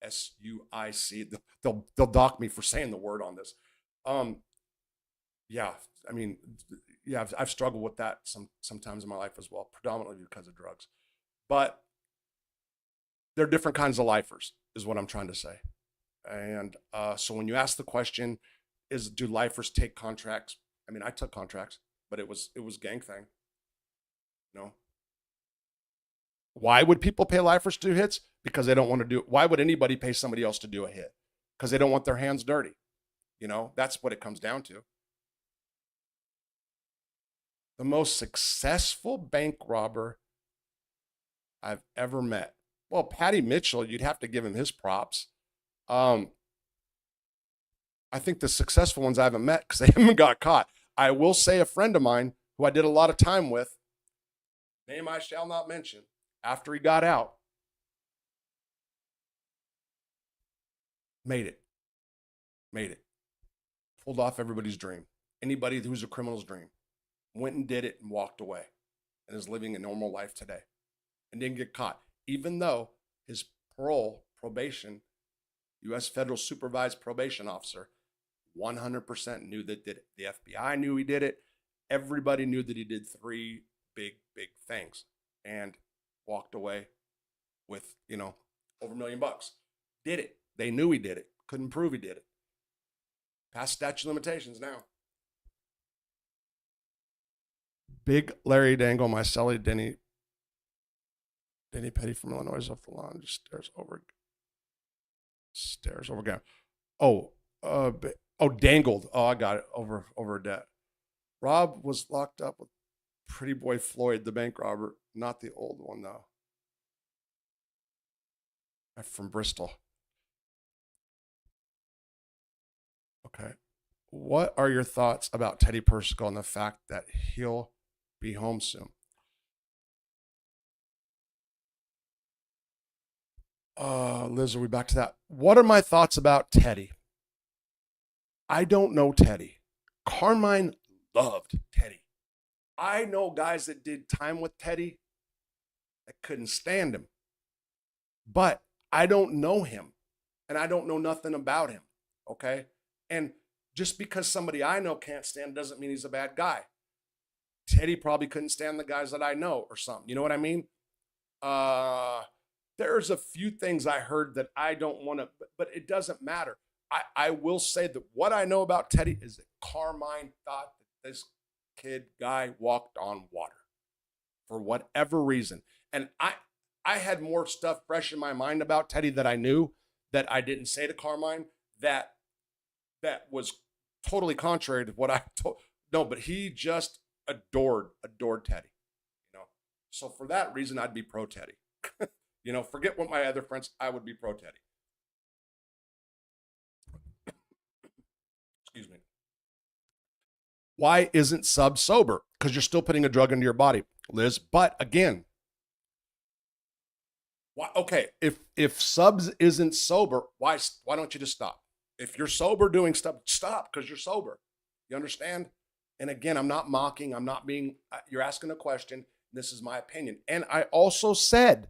SUIC. They'll dock me for saying the word on this. Yeah, I mean, yeah, I've struggled with that sometimes in my life as well, predominantly because of drugs. But there are different kinds of lifers, is what I'm trying to say. And so when you ask the question, do lifers take contracts? I mean, I took contracts, but it was gang thing. No. Why would people pay lifers to do hits? Because they don't want to do it. Why would anybody pay somebody else to do a hit? Because they don't want their hands dirty. You know, that's what it comes down to. The most successful bank robber I've ever met. Well, Patty Mitchell, you'd have to give him his props. I think the successful ones I haven't met because they haven't got caught. I will say a friend of mine who I did a lot of time with, name I shall not mention, after he got out, made it. Pulled off everybody's dream. Anybody who's a criminal's dream. Went and did it and walked away and is living a normal life today and didn't get caught. Even though his probation, U.S. federal supervised probation officer, 100% knew that did it. The FBI knew he did it. Everybody knew that he did 3 big things and walked away with, over $1 million. Did it. They knew he did it. Couldn't prove he did it. Past statute of limitations now. Big Larry Dangle, my cellie, Denny Petty from Illinois is off the lawn, just stairs over again. Dangled. Oh, I got it. Over a debt. Rob was locked up with Pretty Boy Floyd, the bank robber, not the old one though. I'm from Bristol. Okay. What are your thoughts about Teddy Persico and the fact that he'll be home soon? Liz, are we back to that? What are my thoughts about Teddy? I don't know Teddy. Carmine loved Teddy. I know guys that did time with Teddy that couldn't stand him. But I don't know him. And I don't know nothing about him. Okay? And just because somebody I know can't stand doesn't mean he's a bad guy. Teddy probably couldn't stand the guys that I know or something. You know what I mean? There's a few things I heard that I don't want to, but it doesn't matter. I will say that what I know about Teddy is that Carmine thought that this guy walked on water for whatever reason. And I had more stuff fresh in my mind about Teddy that I knew that I didn't say to Carmine that was totally contrary to what I told. No, but he just adored Teddy. So for that reason, I'd be pro Teddy. You know, forget what my other friends, I would be pro Teddy. Excuse me. Why isn't Sub sober? Because you're still putting a drug into your body, Liz. But again, why, okay, if Subs isn't sober, why don't you just stop? If you're sober doing stuff, stop because you're sober. You understand? And again, I'm not mocking. I'm not being. You're asking a question. This is my opinion. And I also said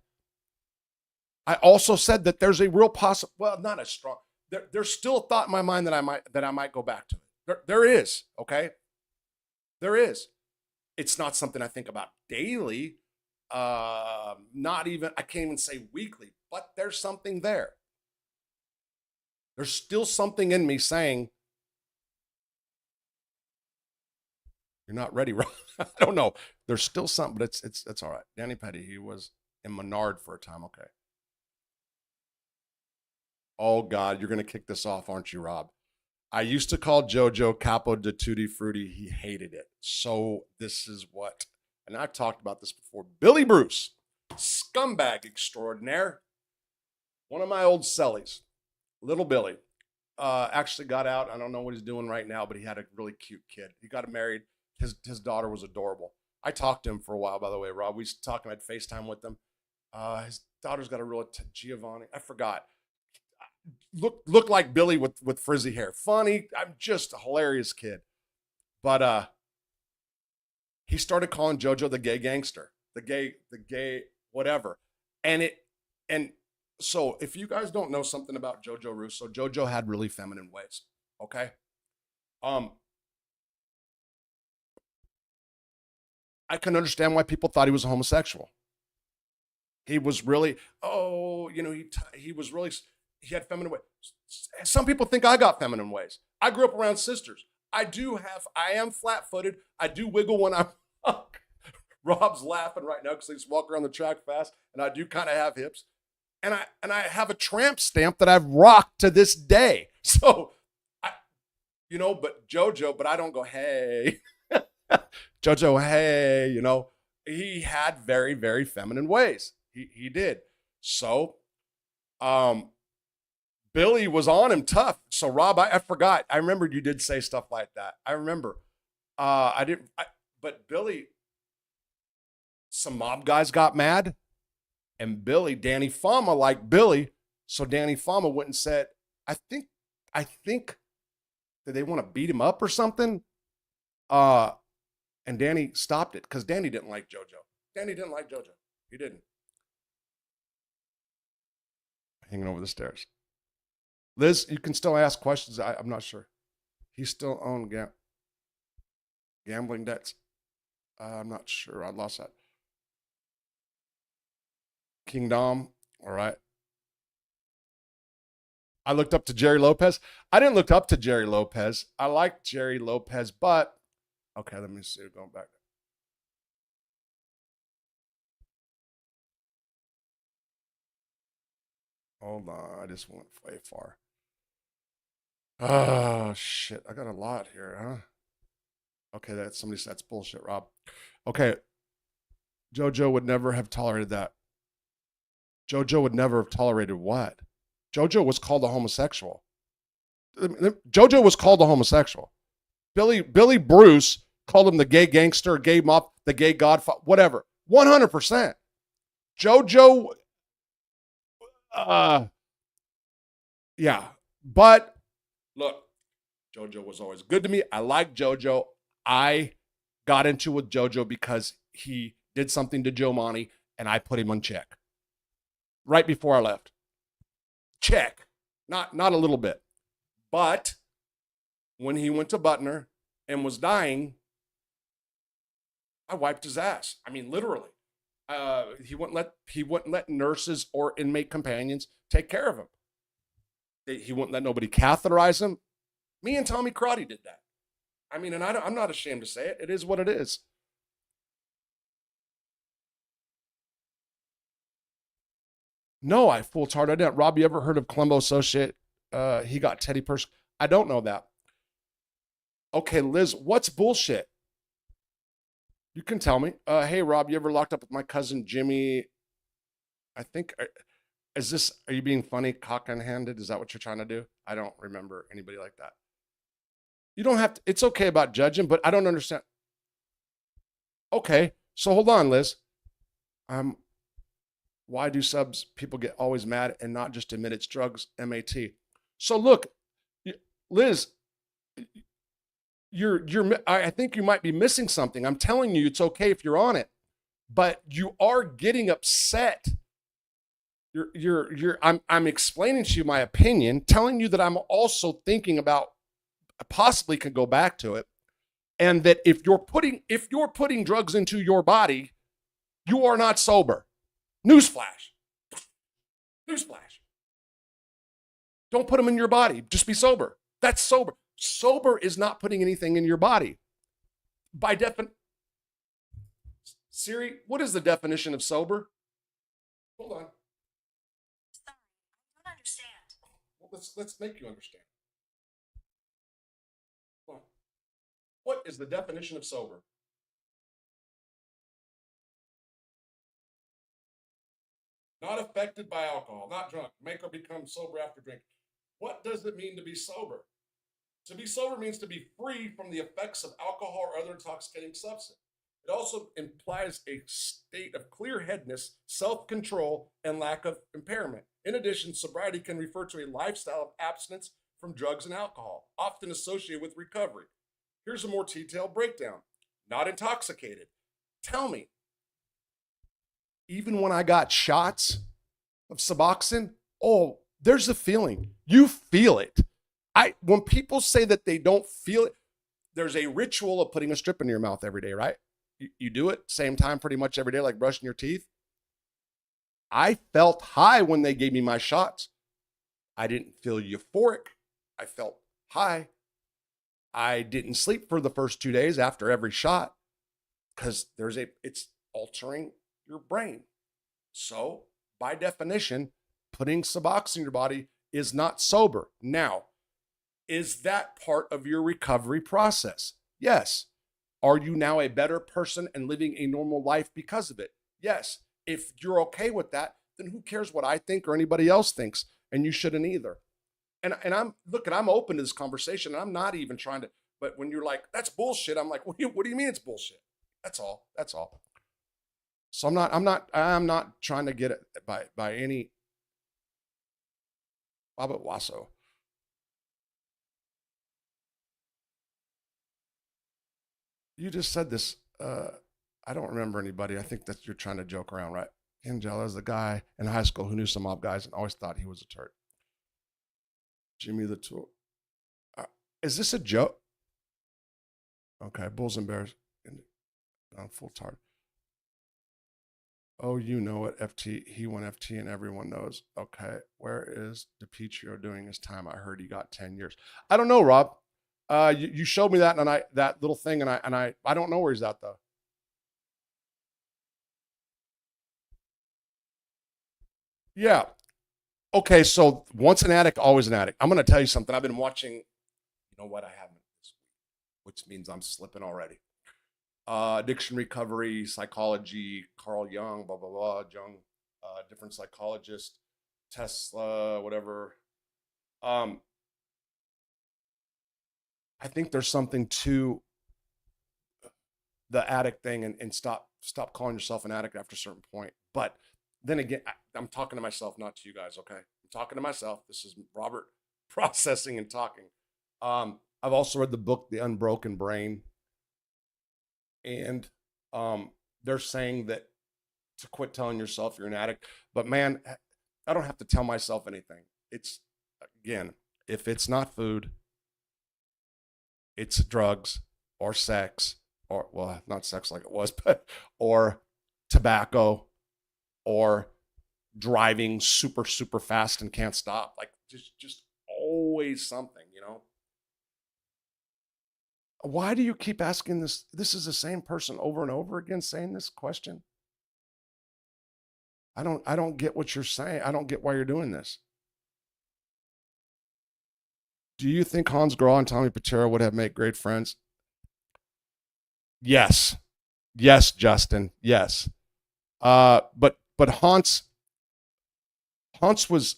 that there's a real well, not as strong. There's still a thought in my mind that I might go back to it. There is, okay? There is. It's not something I think about daily. Not even, I can't even say weekly, but there's something there. There's still something in me saying, you're not ready, Rob. I don't know. There's still something, but it's all right. Danny Petty, he was in Menard for a time. Okay. Oh God, you're gonna kick this off, aren't you, Rob? I used to call JoJo Capo de Tutti Frutti. He hated it. So this is what, and I've talked about this before. Billy Bruce, scumbag extraordinaire. One of my old cellies, little Billy, actually got out. I don't know what he's doing right now, but he had a really cute kid. He got married. His daughter was adorable. I talked to him for a while, by the way, Rob. We used to talk, and I'd FaceTime with him. His daughter's got a real Giovanni. I forgot. Looked like Billy with frizzy hair. Funny. I'm just a hilarious kid. But he started calling JoJo the gay gangster, the gay whatever. And so if you guys don't know something about JoJo Russo, JoJo had really feminine ways. Okay. I can understand why people thought he was a homosexual. He was really, he was really, he had feminine ways. Some people think I got feminine ways. I grew up around sisters. I am flat-footed. I do wiggle when I'm Rob's laughing right now because I just walk around the track fast, and I do kind of have hips. And I have a tramp stamp that I've rocked to this day. So, but JoJo, but I don't go, hey. JoJo, hey, he had very, very feminine ways. He did. So, Billy was on him tough. So Rob, I forgot. I remembered you did say stuff like that. I remember. But Billy, some mob guys got mad, and Danny Fama liked Billy. So Danny Fama went and said, I think that they want to beat him up or something. And Danny stopped it because Danny didn't like JoJo. He didn't. Hanging over the stairs. Liz, you can still ask questions. I'm not sure. He still owned gambling debts. I'm not sure. I lost that. King Dom. All right. I looked up to Jerry Lopez. I didn't look up to Jerry Lopez. I liked Jerry Lopez, but okay, let me see. Going back. Hold on. I just went way far. Oh, shit. I got a lot here, huh? Okay, that's bullshit, Rob. Okay. JoJo would never have tolerated that. JoJo would never have tolerated what? JoJo was called a homosexual. JoJo was called a homosexual. Billy Bruce called him the gay gangster, gay mob, the gay godfather, whatever. 100%. JoJo, yeah. But look, JoJo was always good to me. I like JoJo. I got into with JoJo because he did something to Joe Monty, and I put him on check right before I left. Check. Not a little bit. But when he went to Butner and was dying, I wiped his ass. I mean, literally. He wouldn't let nurses or inmate companions take care of him. He wouldn't let nobody catheterize him. Me and Tommy Crotty did that. I mean, and I'm not ashamed to say it. It is what it is. No, I fooled hard. I didn't. Rob, you ever heard of Colombo Associate? He got Teddy Purse. I don't know that. Okay, Liz, what's bullshit? You can tell me. Hey, Rob, you ever locked up with my cousin Jimmy? I think, are you being funny, cock handed? Is that what you're trying to do? I don't remember anybody like that. You don't have to, it's okay about judging, but I don't understand. Okay, so hold on, Liz. Um, why do subs people get always mad and not just admit it's drugs? MAT. So look, Liz, I think you might be missing something. I'm telling you, it's okay if you're on it, but you are getting upset. I'm explaining to you my opinion, telling you that I'm also thinking about possibly can go back to it, and that if you're putting drugs into your body, you are not sober. Newsflash. Newsflash. Don't put them in your body. Just be sober. That's sober. Sober is not putting anything in your body. By definition, Siri, what is the definition of sober? Hold on. Sorry, I don't understand. Well, let's make you understand. What is the definition of sober? Not affected by alcohol, not drunk, make or become sober after drinking. What does it mean to be sober? To be sober means to be free from the effects of alcohol or other intoxicating substance. It also implies a state of clear-headedness, self-control, and lack of impairment. In addition, sobriety can refer to a lifestyle of abstinence from drugs and alcohol, often associated with recovery. Here's a more detailed breakdown. Not intoxicated. Tell me, even when I got shots of Suboxone, oh, there's a feeling. You feel it. When people say that they don't feel it, there's a ritual of putting a strip in your mouth every day, right? You do it same time pretty much every day, like brushing your teeth. I felt high when they gave me my shots. I didn't feel euphoric. I felt high. I didn't sleep for the first 2 days after every shot because it's altering your brain. So, by definition, putting Suboxone in your body is not sober. Now, is that part of your recovery process? Yes. Are you now a better person and living a normal life because of it? Yes. If you're okay with that, then who cares what I think or anybody else thinks? And you shouldn't either. And I'm open to this conversation. And I'm not even trying to, but when you're like, that's bullshit, I'm like, what do you mean it's bullshit? That's all. That's all. So I'm not trying to get it by any Baba Wasso. You just said this. I don't remember anybody. I think that you're trying to joke around, right? Angela's the guy in high school who knew some mob guys and always thought he was a turd. Jimmy the Tool. Is this a joke? Okay, Bulls and Bears. I'm full tard. Oh, you know it. FT. He won FT and everyone knows. Okay, where is DiPietro doing his time? I heard he got 10 years. I don't know, Rob. You showed me that and that little thing and I don't know where he's at though. Yeah. Okay, so once an addict, always an addict. I'm going to tell you something. I've been watching, you know what I haven't this week, which means I'm slipping already. Addiction recovery, psychology, Carl Jung, blah, blah, blah, Jung, different psychologists, Tesla, whatever. I think there's something to the addict thing and stop calling yourself an addict after a certain point. But then again, I'm talking to myself, not to you guys, okay? I'm talking to myself. This is Robert processing and talking. I've also read the book, The Unbroken Brain. And they're saying that to quit telling yourself you're an addict. But man, I don't have to tell myself anything. It's, again, if it's not food, it's drugs or sex or, well, not sex like it was, but, or tobacco or driving super, super fast and can't stop. Like just always something, you know? Why do you keep asking this? This is the same person over and over again saying this question. I don't get what you're saying. I don't get why you're doing this. Do you think Hans Grahl and Tommy Patera would have made great friends? Yes. Yes, Justin. Yes. But Hans was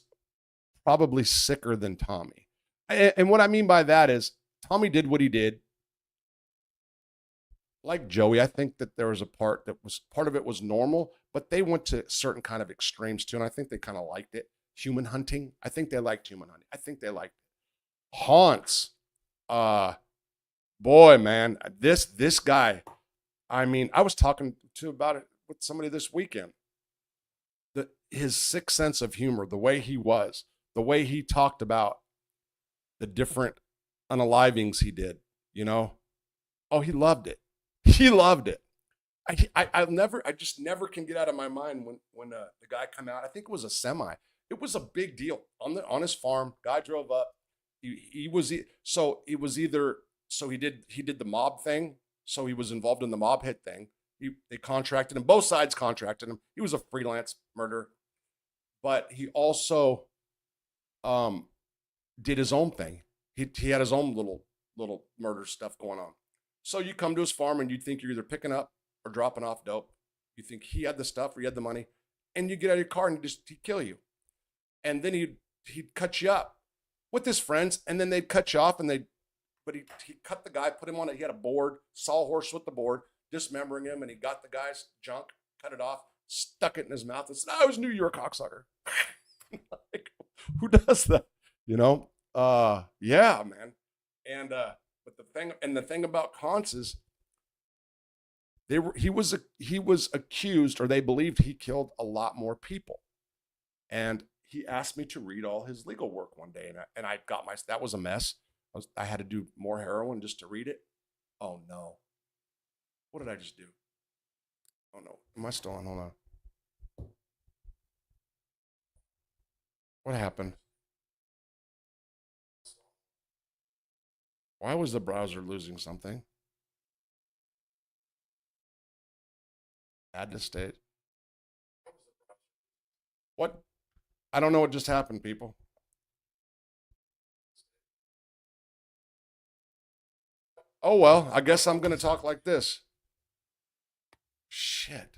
probably sicker than Tommy. And what I mean by that is Tommy did what he did. Like Joey, I think that there was a part of it was normal, but they went to certain kind of extremes too, and I think they kind of liked it. Human hunting. I think they liked human hunting. I think they liked it. Haunts. Uh Boy, man, this guy. I mean, I was talking to about it with somebody this weekend. His sixth sense of humor, the way he was, the way he talked about the different unalivings he did, you know. Oh, he loved it. He loved it. I just never can get out of my mind when the guy come out. I think it was a semi. It was a big deal on his farm. Guy drove up. He was so it was either so he did the mob thing. So he was involved in the mob hit thing. They contracted him. Both sides contracted him. He was a freelance murderer, but he also um, did his own thing. He had his own little murder stuff going on. So you come to his farm and you think you're either picking up or dropping off dope. You think he had the stuff or he had the money, and you get out of your car and he'd kill you, and then he'd cut you up with his friends, and then they'd cut you off, and he cut the guy, put him on it. He had a board, sawhorse with the board, dismembering him, and he got the guy's junk, cut it off, stuck it in his mouth, and said, "I always knew you were a cocksucker." Like, who does that? You know? Yeah, man. And but the thing about Kantz is he was accused, or they believed he killed a lot more people. And he asked me to read all his legal work one day, and I got that was a mess. I had to do more heroin just to read it. Oh no. What did I just do? Oh no. Am I still on? Hold on. What happened? Why was the browser losing something? Add to state. What? I don't know what just happened, people. Oh well, I guess I'm gonna talk like this. Shit.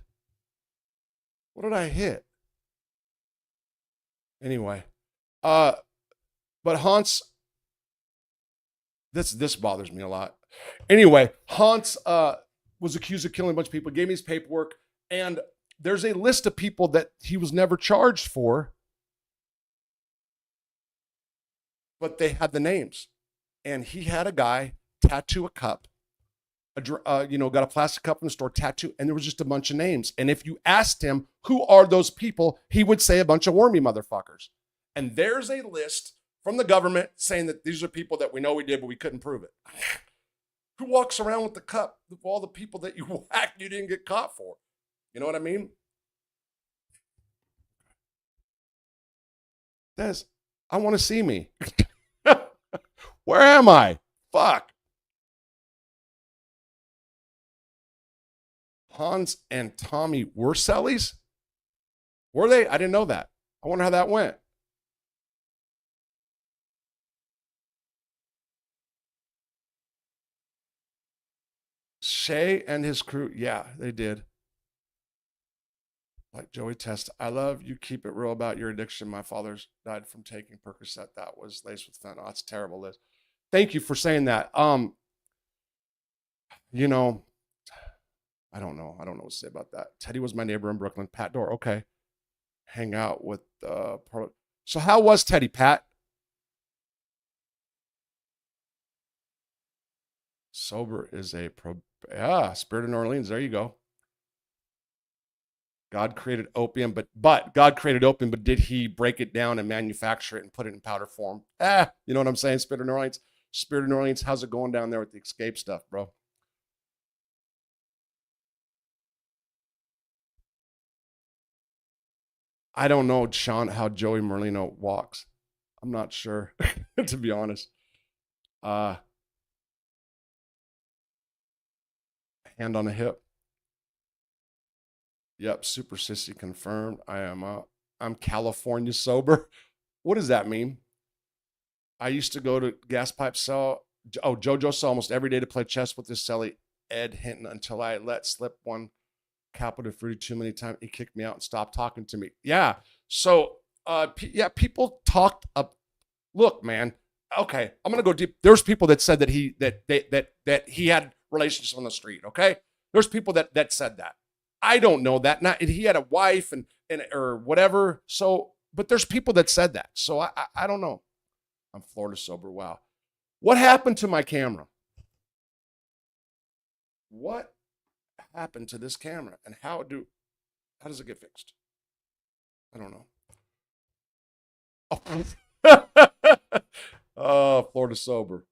What did I hit? Anyway. Uh but Hans, this bothers me a lot. Anyway, Hans was accused of killing a bunch of people, gave me his paperwork, and there's a list of people that he was never charged for, but they had the names. And he had a guy tattoo a cup, got a plastic cup in the store, tattoo, and there was just a bunch of names. And if you asked him, who are those people, he would say a bunch of wormy motherfuckers. And there's a list from the government saying that these are people that we know we did, but we couldn't prove it. Who walks around with the cup of all the people that you whacked you didn't get caught for? You know what I mean? Des, I want to see me. Where am I? Fuck. Hans and Tommy were cellies? Were they? I didn't know that. I wonder how that went. Shay and his crew, yeah, they did. Like Joey Test, I love you. Keep it real about your addiction. My father's died from taking Percocet. That was laced with fentanyl. That's terrible, Liz. Thank you for saying that. You know, I don't know. I don't know what to say about that. Teddy was my neighbor in Brooklyn. Pat Dorr, okay. Hang out with so how was Teddy, Pat? Sober is a Spirit of New Orleans. There you go. God created opium, but God created opium, but did he break it down and manufacture it and put it in powder form? You know what I'm saying? Spirit of New Orleans. Spirit of New Orleans, how's it going down there with the escape stuff, bro? I don't know, Sean, how Joey Merlino walks. I'm not sure, to be honest. Uh, Hand on the hip. Yep, super sissy confirmed. I'm California sober. What does that mean? I used to go to gas pipe cell. Oh, JoJo cell almost every day to play chess with this celly. Ed Hinton until I let slip one capital fruity too many times. He kicked me out and stopped talking to me. Yeah. So, yeah, people talked up. Look, man. Okay, I'm gonna go deep. There's people that said that he had relationships on the street. Okay, there's people that said that. I don't know that. Not he had a wife and or whatever. So, but there's people that said that. So I don't know. I'm Florida sober. Wow. What happened to my camera? What happened to this camera, and how does it get fixed? I don't know. Oh, oh, Florida sober.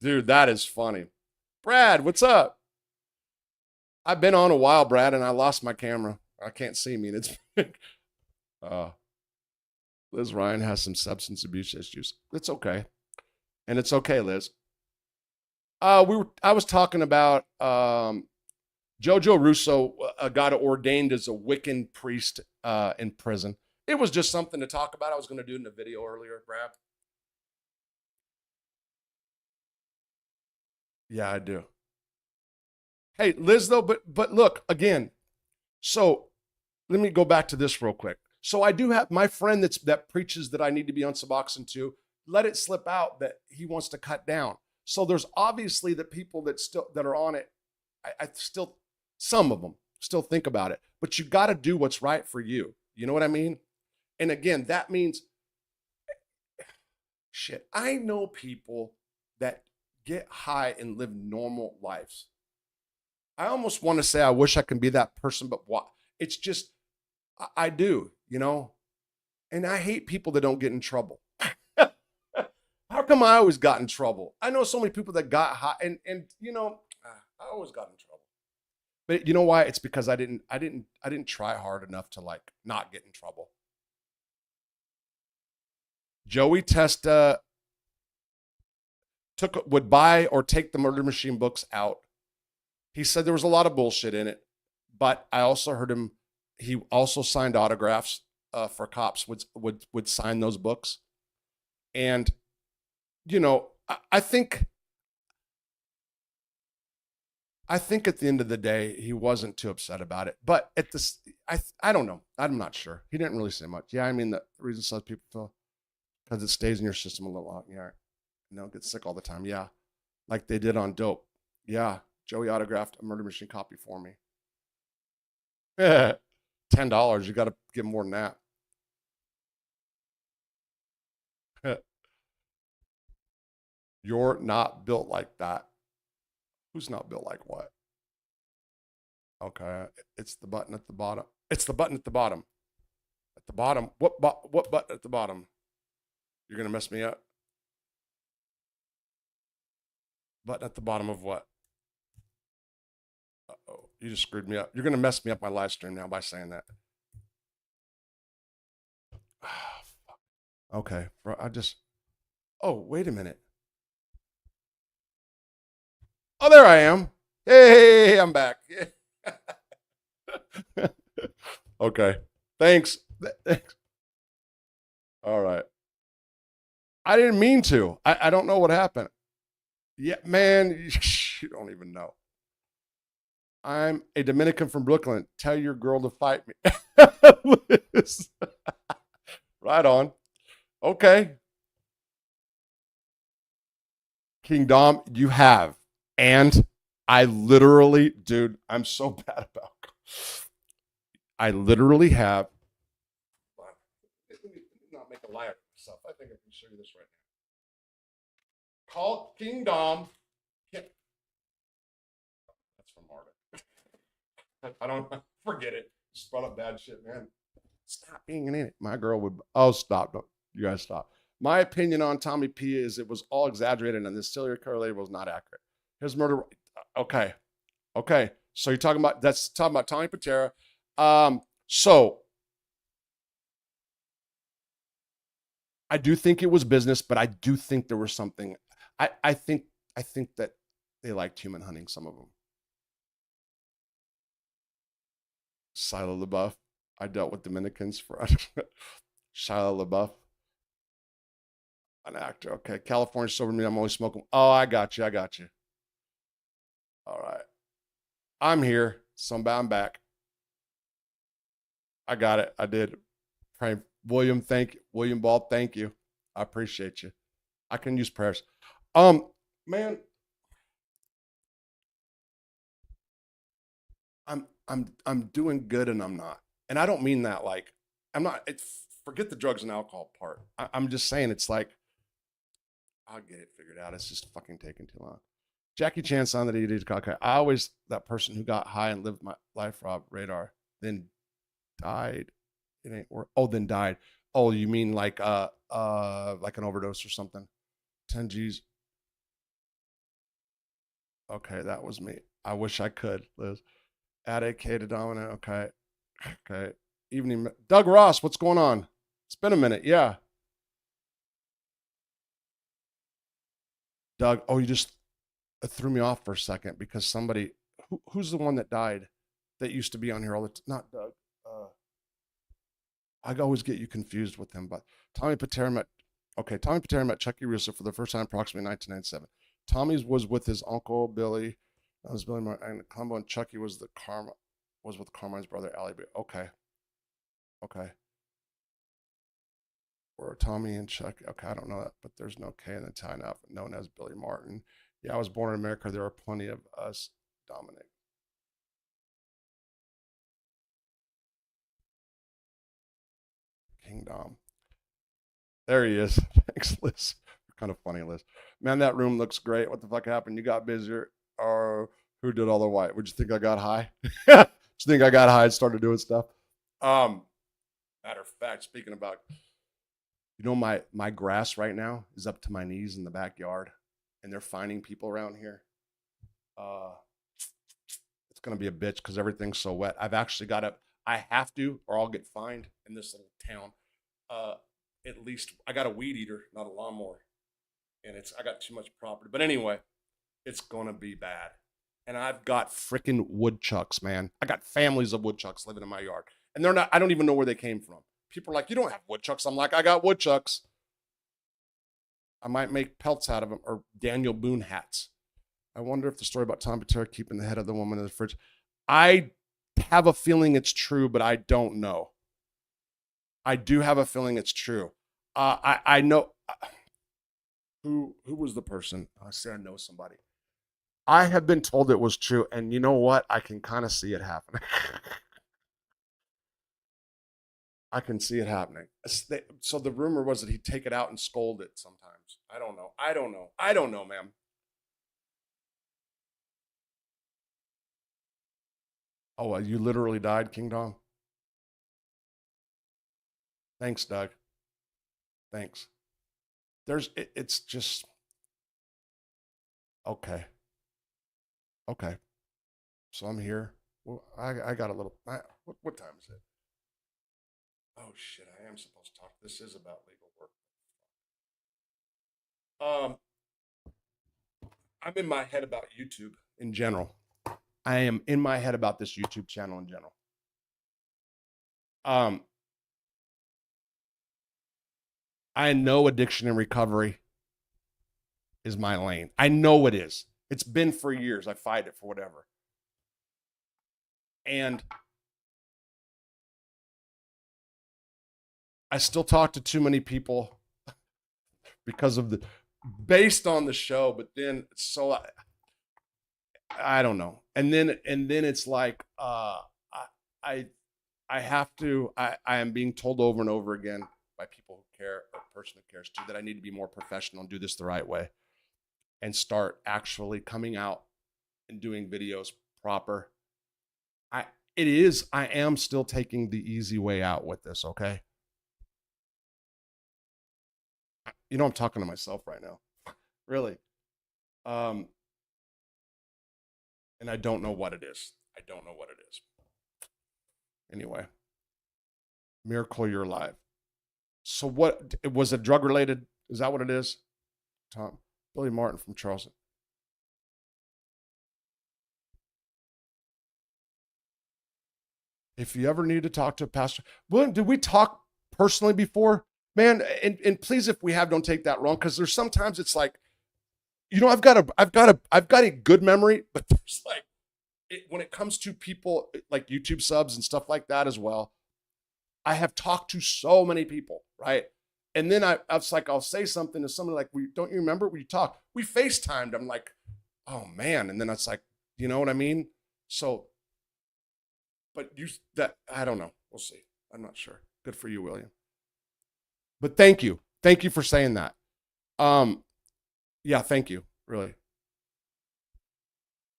Dude, that is funny. Brad, what's up? I've been on a while, Brad, and I lost my camera. I can't see me. And it's uh, Liz Ryan has some substance abuse issues. It's okay. And it's okay, Liz. I was talking about JoJo Russo got ordained as a Wiccan priest in prison. It was just something to talk about. I was going to do in the video earlier, Brad. Yeah, I do. Hey, Liz, though, but look again. So let me go back to this real quick. So I do have my friend that preaches that I need to be on Suboxone too. Let it slip out that he wants to cut down. So there's obviously the people that are on it. I still, some of them still think about it, but you got to do what's right for you. You know what I mean? And again, that means shit. I know people that get high and live normal lives. I almost want to say I wish I can be that person, but what? It's just I do, you know? And I hate people that don't get in trouble. How come I always got in trouble? I know so many people that got high and you know, I always got in trouble. But you know why? It's because I didn't try hard enough to like not get in trouble. Joey Testa would buy or take the Murder Machine books out. He said there was a lot of bullshit in it, but I also heard him. He also signed autographs for cops. Would sign those books, and you know, I think at the end of the day he wasn't too upset about it. But at this, I don't know. I'm not sure. He didn't really say much. Yeah, I mean the reason some people feel because it stays in your system a little long. Yeah, you know, get sick all the time. Yeah, like they did on dope. Yeah, Joey autographed a Murder Machine copy for me. $10. You got to give more than that. You're not built like that. Who's not built like what? Okay, it's the button at the bottom. It's the button at the bottom. At the bottom. What button at the bottom? You're gonna mess me up. Button at the bottom of what? Uh-oh, you just screwed me up. You're gonna mess me up my live stream now by saying that. Okay, I just. Oh, wait a minute. Oh, there I am. Hey, I'm back. Okay. Thanks. Thanks. All right. I didn't mean to. I don't know what happened. Yeah, man, you don't even know. I'm a Dominican from Brooklyn. Tell your girl to fight me. Right on. Okay. King Dom, you have. And I literally, dude, I'm so bad about I literally have. Let me not make a liar of myself. I think I can show you this right now. Call King Dom. That's from Marta. I don't forget it. Just brought up bad shit, man. Stop being in it. My girl would. Oh, stop. Don't, you guys stop. My opinion on Tommy P is it was all exaggerated and the serial killer label was not accurate. His murder. Okay. Okay. So you're talking about talking about Tommy Patera. So I do think it was business, but I do think there was something. I think that they liked human hunting, some of them. Shia LaBeouf. I dealt with Dominicans for Shia LaBeouf. An actor. Okay. California sober me. I'm only smoking. Oh, I got you. All right. I'm here. I'm back. I got it. I did. Pray. William, thank you. William Ball, thank you. I appreciate you. I can use prayers. Man, I'm doing good and I'm not. And I don't mean that like I'm not. Forget the drugs and alcohol part. I'm just saying it's like I'll get it figured out. It's just fucking taking too long. Jackie Chan on that he did cockeye. I always that person who got high and lived my life, Rob Radar, then died. It ain't work. Oh, then died. Oh, you mean like an overdose or something? 10 G's. Okay, that was me. I wish I could, Liz. Add AK to dominant. Okay. Okay. Evening. Doug Ross, what's going on? It's been a minute. Yeah. Doug, oh, you just threw me off for a second because somebody, who's the one that died that used to be on here all the time? Not Doug. I always get you confused with him, but Tommy Patera met Chucky Russo for the first time approximately 1997. Tommy's was with his uncle Billy. That was Billy Martin, and Colombo and Chucky was with Carmine's brother Ali. Okay. Or Tommy and Chucky. Okay, I don't know that, but there's no K in the tie now, known as Billy Martin. Yeah, I was born in America. There are plenty of us, Dominic. Kingdom. There he is. Thanks, Liz. Kind of funny, Liz. Man, that room looks great. What the fuck happened? You got busier? Or who did all the white? Would you think I got high? Did you think I got high and started doing stuff? Matter of fact, speaking about, my grass right now is up to my knees in the backyard, and they're finding people around here. It's gonna be a bitch because everything's so wet. I have to, or I'll get fined in this little town. At least I got a weed eater, not a lawnmower, and I got too much property. But anyway, it's gonna be bad. And I've got freaking woodchucks, man. I got families of woodchucks living in my yard, and they're not. I don't even know where they came from. People are like, "You don't have woodchucks." I'm like, "I got woodchucks. I might make pelts out of them or Daniel Boone hats." I wonder if the story about Tom Patera keeping the head of the woman in the fridge. I have a feeling it's true, but I don't know. I do have a feeling it's true. I know who was the person. I say I know somebody. I have been told it was true, and you know what? I can kind of see it happening. I can see it happening. So the rumor was that he'd take it out and scold it sometimes. I don't know, man. Oh, you literally died, King Dom? Thanks, Doug. Thanks. It's just, okay. Okay. So I'm here. Well, I got a little, what time is it? Oh shit, I am supposed to talk. This is about legal work. I'm in my head about YouTube in general. I am in my head about this YouTube channel in general. I know addiction and recovery is my lane. I know it is. It's been for years. I fight it for whatever. And I still talk to too many people because of based on the show, but then so I don't know. And then it's like I have to I am being told over and over again by people who care, or a person who cares too, that I need to be more professional and do this the right way and start actually coming out and doing videos proper. I am still taking the easy way out with this, okay? I'm talking to myself right now. Really. And I don't know what it is. Anyway. Miracle you're alive. So what was it, drug related? Is that what it is? Tom. Billy Martin from Charleston. If you ever need to talk to a pastor, William, did we talk personally before? Man, and please, if we have, don't take that wrong, because there's sometimes it's like, I've got a good memory, but there's like, when it comes to people like YouTube subs and stuff like that as well, I have talked to so many people, right? And then was like, I'll say something to somebody like, don't you remember we talked? We FaceTimed. I'm like, oh man. And then it's like, you know what I mean? So, but I don't know. We'll see. I'm not sure. Good for you, William. But thank you. Thank you for saying that. Yeah, thank you. Really.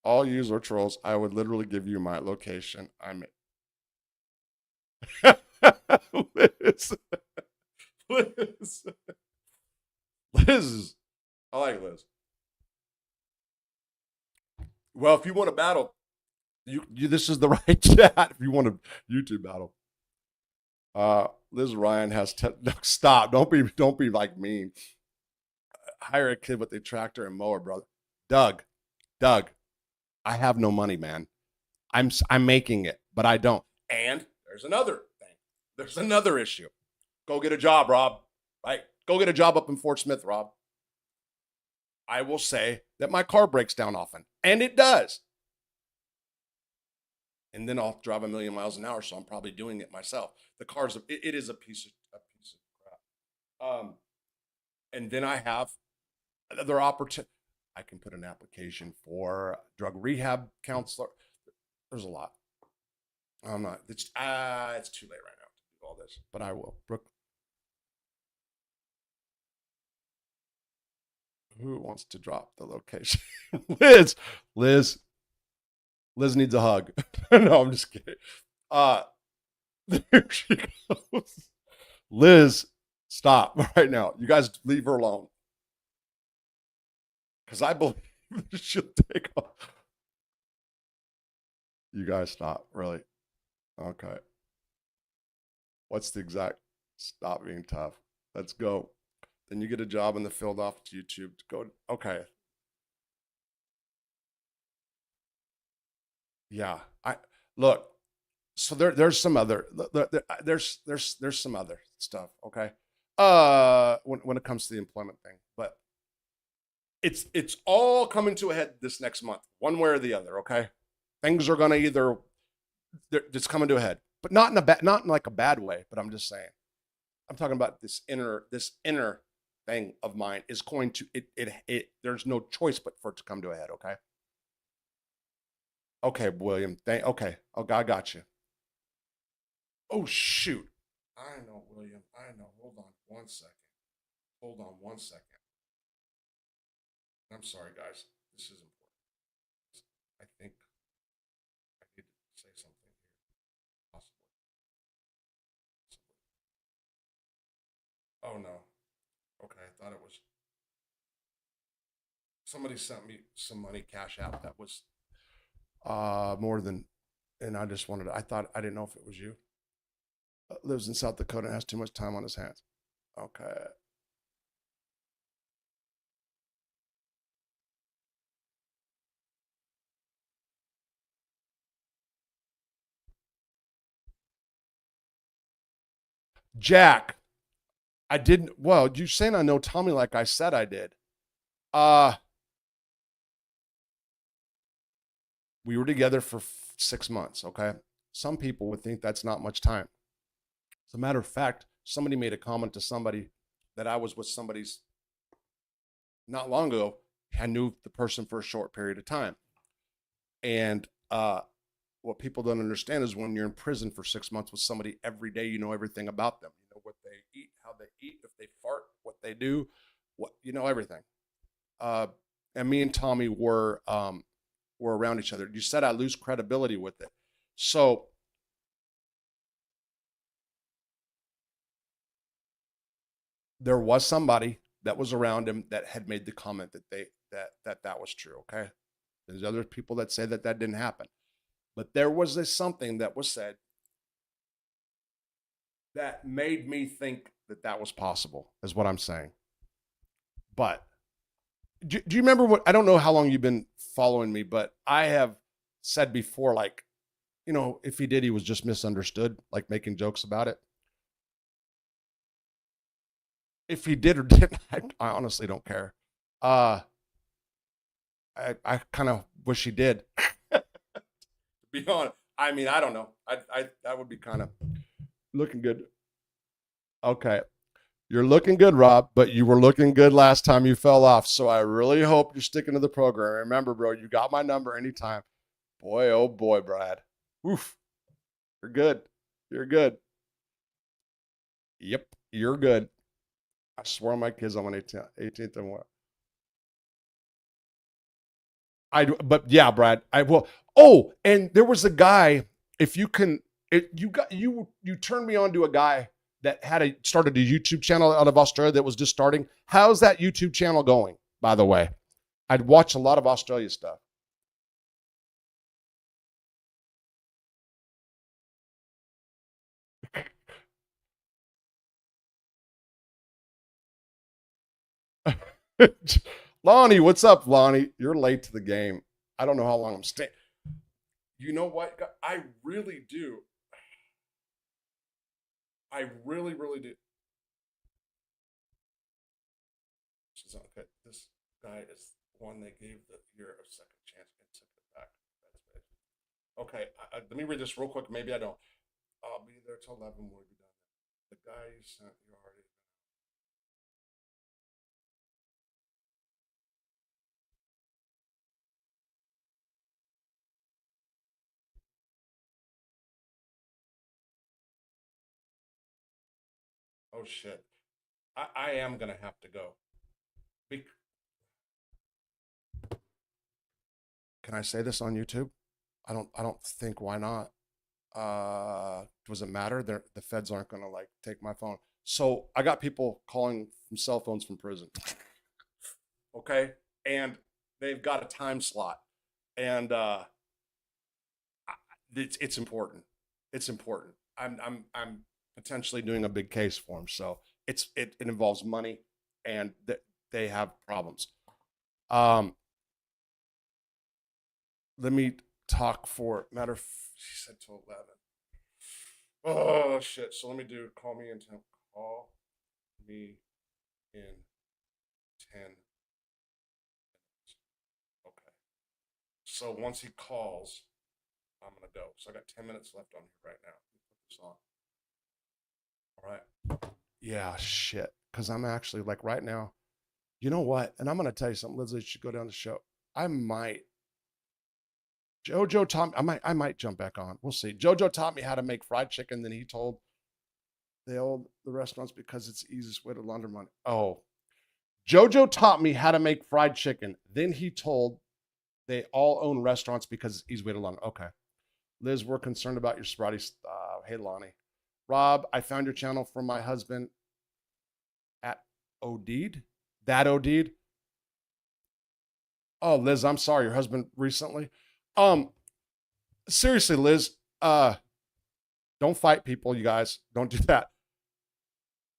All yous are trolls. I would literally give you my location. Liz. Liz. Liz. I like Liz. Well, if you want to battle, this is the right chat. If you want a YouTube battle. Liz Ryan has stop. Don't be like me. Hire a kid with a tractor and mower, brother. Doug, I have no money, man. I'm making it, but I don't. And there's another thing. There's another issue. Go get a job, Rob. Right? Go get a job up in Fort Smith, Rob. I will say that my car breaks down often, and it does. And then I'll drive 1,000,000 miles an hour, so I'm probably doing it myself. The car's it is a piece of crap. And then I have other opportunity. I can put an application for drug rehab counselor. There's a lot. I'm not. It's too late right now to do all this, but I will. Brooke, who wants to drop the location? Liz needs a hug. No, I'm just kidding. There she goes. Liz, stop right now. You guys leave her alone. Because I believe she'll take off. You guys stop, really. Okay. What's the exact stop being tough? Let's go. Then you get a job in the field off to YouTube to go. Okay. Yeah. Look. So there's some other there's some other stuff. Okay. When it comes to the employment thing, but it's all coming to a head this next month, one way or the other. Okay. Things are gonna it's coming to a head, but not in like a bad way. But I'm just saying, I'm talking about this inner thing of mine is going to there's no choice but for it to come to a head. Okay. Okay, William. Okay. Oh, I got you. Oh shoot. I know, William. I know. Hold on one second. Hold on one second. I'm sorry, guys. This is important. I think I need to say something here. Possibly. Oh no. Okay, I thought it was somebody sent me some money cash out that was more than, and I just wanted to, I didn't know if it was you. Lives in South Dakota and has too much time on his hands. Okay. Jack, I didn't, well, you saying I know Tommy like I said I did. We were together for 6 months, okay? Some people would think that's not much time. As a matter of fact, somebody made a comment to somebody that I was with somebody's not long ago. I knew the person for a short period of time. And what people don't understand is when you're in prison for 6 months with somebody every day, you know everything about them. You know what they eat, how they eat, if they fart, what they do, everything. And me and Tommy were around each other. You said I lose credibility with it. So there was somebody that was around him that had made the comment that was true. Okay. There's other people that say that didn't happen, but there was something that was said that made me think that was possible, is what I'm saying. But do you remember what, I don't know how long you've been following me, but I have said before, like, if he did, he was just misunderstood, like making jokes about it. If he did or didn't, I honestly don't care. I kind of wish he did. Be honest. I mean, I don't know. I that would be kind of looking good. Okay. You're looking good, Rob, but you were looking good last time you fell off. So I really hope you're sticking to the program. Remember, bro, you got my number anytime. Boy, oh boy, Brad. Oof. You're good. You're good. Yep, you're good. I swear on my kids I'm on 18th and what? But yeah, Brad, I will. Oh, and there was a guy, if you can, you turned me on to a guy that started a YouTube channel out of Australia that was just starting. How's that YouTube channel going, by the way? I'd watch a lot of Australia stuff. Lonnie, what's up, Lonnie? You're late to the game. I don't know how long I'm staying. You know what? I really do. I really, really do. She's okay. This guy is one they gave the year a second chance and took it back. That's bad. Okay, let me read this real quick. Maybe I don't. I'll be there till 11. We'll be done. The guy you sent you already. Oh shit! I am gonna have to go. Be- Can I say this on YouTube? I don't think why not. Does it matter? The feds aren't gonna like take my phone. So I got people calling from cell phones from prison. Okay, and they've got a time slot, and it's important. It's important. I'm potentially doing a big case for them, so it involves money, and they have problems. Um, Let me talk for matter. She said to 11. Oh shit! So let me do call me in 10. Call me in 10. Okay. So once he calls, I'm gonna go. So I got 10 minutes left on here right now. Put this on. All right. Yeah, shit. Because I'm actually like right now. You know what? And I'm gonna tell you something, Liz. You should go down the show. I might. JoJo taught me. I might jump back on. We'll see. JoJo taught me how to make fried chicken. Then he told the restaurants because it's the easiest way to launder money. Oh, JoJo taught me how to make fried chicken. Then he told they all own restaurants because it's easy way to launder. Okay. Liz, we're concerned about your sobriety. Hey, Lonnie. Rob, I found your channel from my husband at OD'd. That OD'd. Oh, Liz, I'm sorry. Your husband recently. Um, Seriously, Liz, don't fight people, you guys. Don't do that.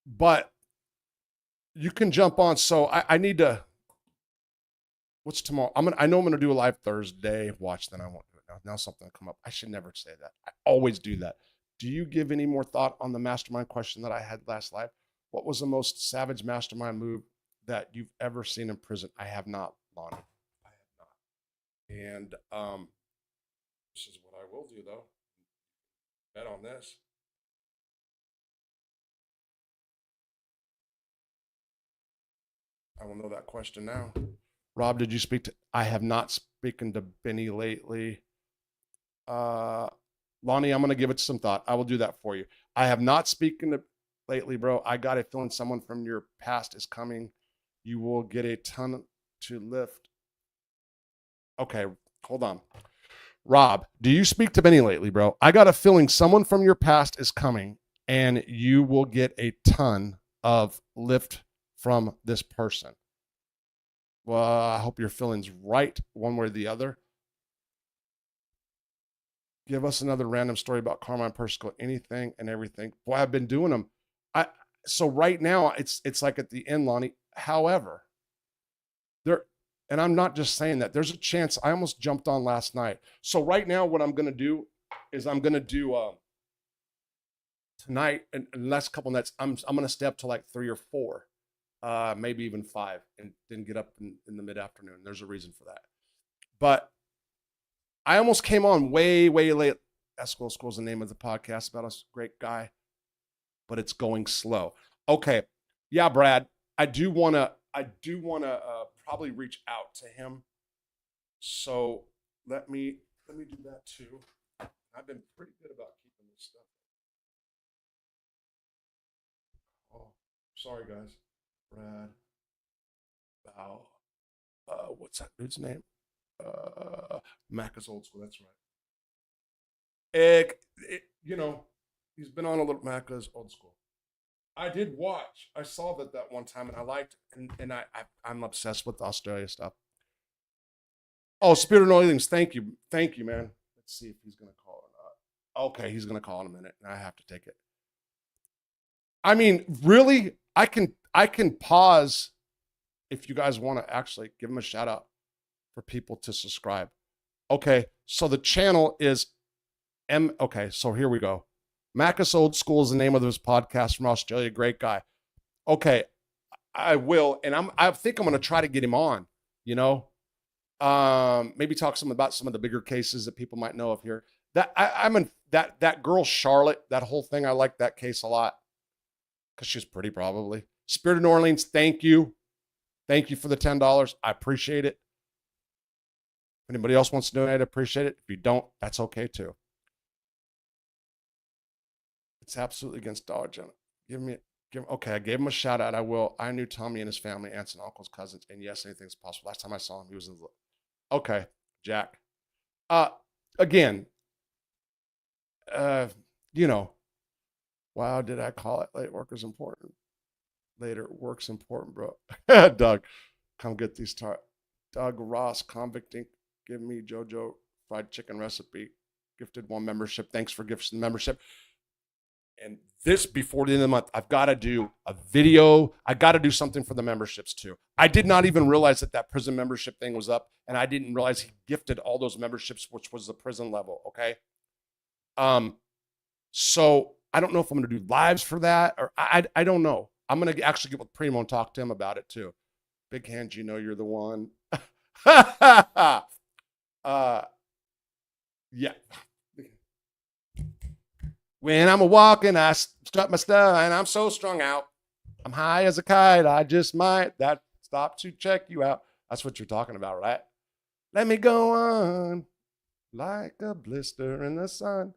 But you can jump on. So I need to. What's tomorrow? I know I'm gonna do a live Thursday. Watch, then I won't do it now. Now something will come up. I should never say that. I always do that. Do you give any more thought on the mastermind question that I had last live? What was the most savage mastermind move that you've ever seen in prison? I have not, Lonnie. I have not. And this is what I will do though. Bet on this. I will know that question now. Rob, did you speak to? I have not spoken to Benny lately. Uh, Lonnie, I'm gonna give it some thought. I will do that for you. I have not spoken to lately, bro. I got a feeling someone from your past is coming. You will get a ton to lift. Okay, hold on. Rob, do you speak to Benny lately, bro? I got a feeling someone from your past is coming and you will get a ton of lift from this person. Well, I hope your feeling's right one way or the other. Give us another random story about Carmine Persico, anything and everything. Boy, I've been doing them. I so right now it's like at the end, Lonnie. However, there and I'm not just saying that. There's a chance I almost jumped on last night. So right now, what I'm gonna do is I'm gonna do tonight and the last couple nights. I'm gonna stay up to like 3 or 4, maybe even 5, and then get up in the mid afternoon. There's a reason for that. But I almost came on way late. School's the name of the podcast about us. Great guy, but it's going slow. Okay, yeah, Brad. I do wanna probably reach out to him. So let me do that too. I've been pretty good about keeping this stuff. Oh, sorry guys. Brad Bow. What's that dude's name? Mac is old school. That's right. You know, he's been on a little. Mac is old school. I did watch. I saw that one time, and I liked, and I'm obsessed with Australia stuff. Oh, Spirit of Noilings. Thank you, man. Let's see if he's gonna call or not. Okay, he's gonna call in a minute, and I have to take it. I mean, really, I can pause if you guys want to actually give him a shout out for people to subscribe. Okay, so the channel is Okay, so here we go. Macus Old School is the name of his podcast from Australia. Great guy. Okay, I will, and I think I'm going to try to get him on. You know, maybe talk about some of the bigger cases that people might know of here. That girl Charlotte, that whole thing. I like that case a lot because she's pretty, probably. Spirit of New Orleans, thank you for the $10. I appreciate it. If anybody else wants to donate, I appreciate it. If you don't, that's okay too. It's absolutely against Dollar General. Okay, I gave him a shout out. I will. I knew Tommy and his family, aunts and uncles, cousins, and yes, anything's possible. Last time I saw him, he was in the. Okay, Jack. Again, you know, wow, did I call it late work is important? Later work's important, bro. Doug, come get these Doug Ross, Convict Inc. Give me JoJo fried chicken recipe. Gifted 1 membership. Thanks for gifting the membership. And this before the end of the month, I've got to do a video. I got to do something for the memberships too. I did not even realize that prison membership thing was up, and I didn't realize he gifted all those memberships, which was the prison level. Okay. So I don't know if I'm going to do lives for that, or I don't know. I'm going to actually get with Primo and talk to him about it too. Big hands, you know you're the one. Yeah. When I'm walking, I strut my stuff, and I'm so strung out. I'm high as a kite. I just might stop to check you out. That's what you're talking about, right? Let me go on like a blister in the sun.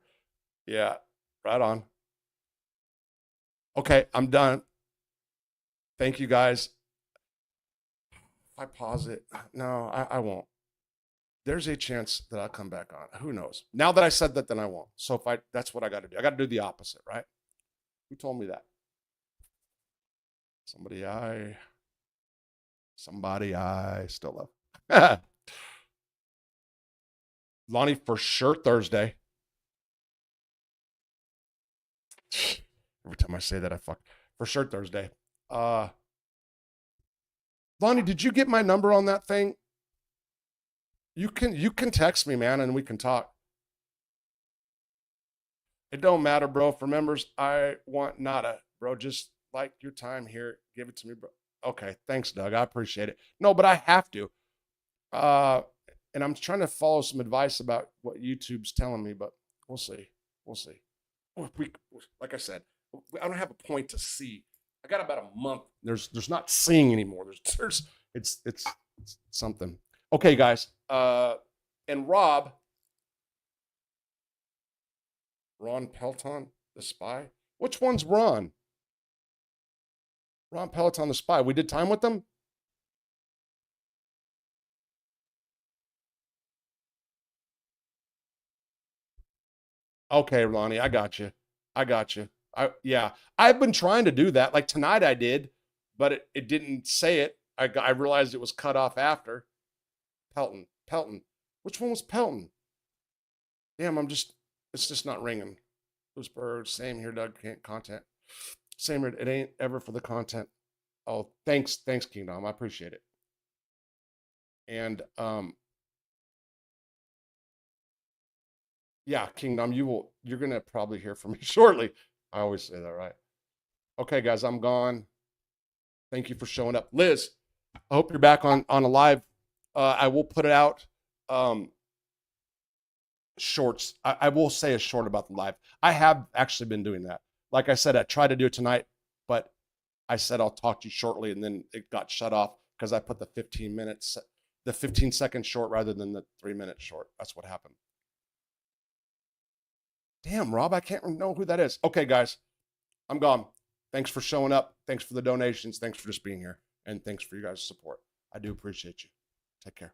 Yeah, right on. Okay, I'm done. Thank you, guys. If I pause it, no, I won't. There's a chance that I'll come back on. Who knows? Now that I said that, then I won't. So that's what I got to do. I got to do the opposite, right? Who told me that? Somebody I still love. Lonnie, for sure Thursday. Every time I say that, I fuck. For sure Thursday. Lonnie, did you get my number on that thing? You can text me, man, and we can talk. It don't matter, bro. For members, I want nada, bro. Just like your time here. Give it to me, bro. Okay, thanks, Doug. I appreciate it. No, but I have to. And I'm trying to follow some advice about what YouTube's telling me, but we'll see. We'll see. Like I said, I don't have a point to see. I got about a month. There's not seeing anymore. It's something. Okay, guys. And Ron Pelton, the spy. Which one's Ron? Ron Pelton, the spy. We did time with them? Okay, Lonnie, I got you. Yeah, I've been trying to do that. Like tonight I did, but it didn't say it. I realized it was cut off after. Pelton. Which one was Pelton? Damn, it's just not ringing. Lewisburg, same here, Doug. Content. Same here. It ain't ever for the content. Oh, thanks, Kingdom. I appreciate it. And yeah, Kingdom, you're gonna probably hear from me shortly. I always say that, right? Okay, guys, I'm gone. Thank you for showing up. Liz, I hope you're back on a live. I will put it out. shorts. I will say a short about the live. I have actually been doing that. Like I said, I tried to do it tonight, but I said I'll talk to you shortly, and then it got shut off because I put the 15-second short rather than the 3-minute short. That's what happened. Damn, Rob, I can't know who that is. Okay, guys, I'm gone. Thanks for showing up. Thanks for the donations. Thanks for just being here. And thanks for you guys' support. I do appreciate you. Take care.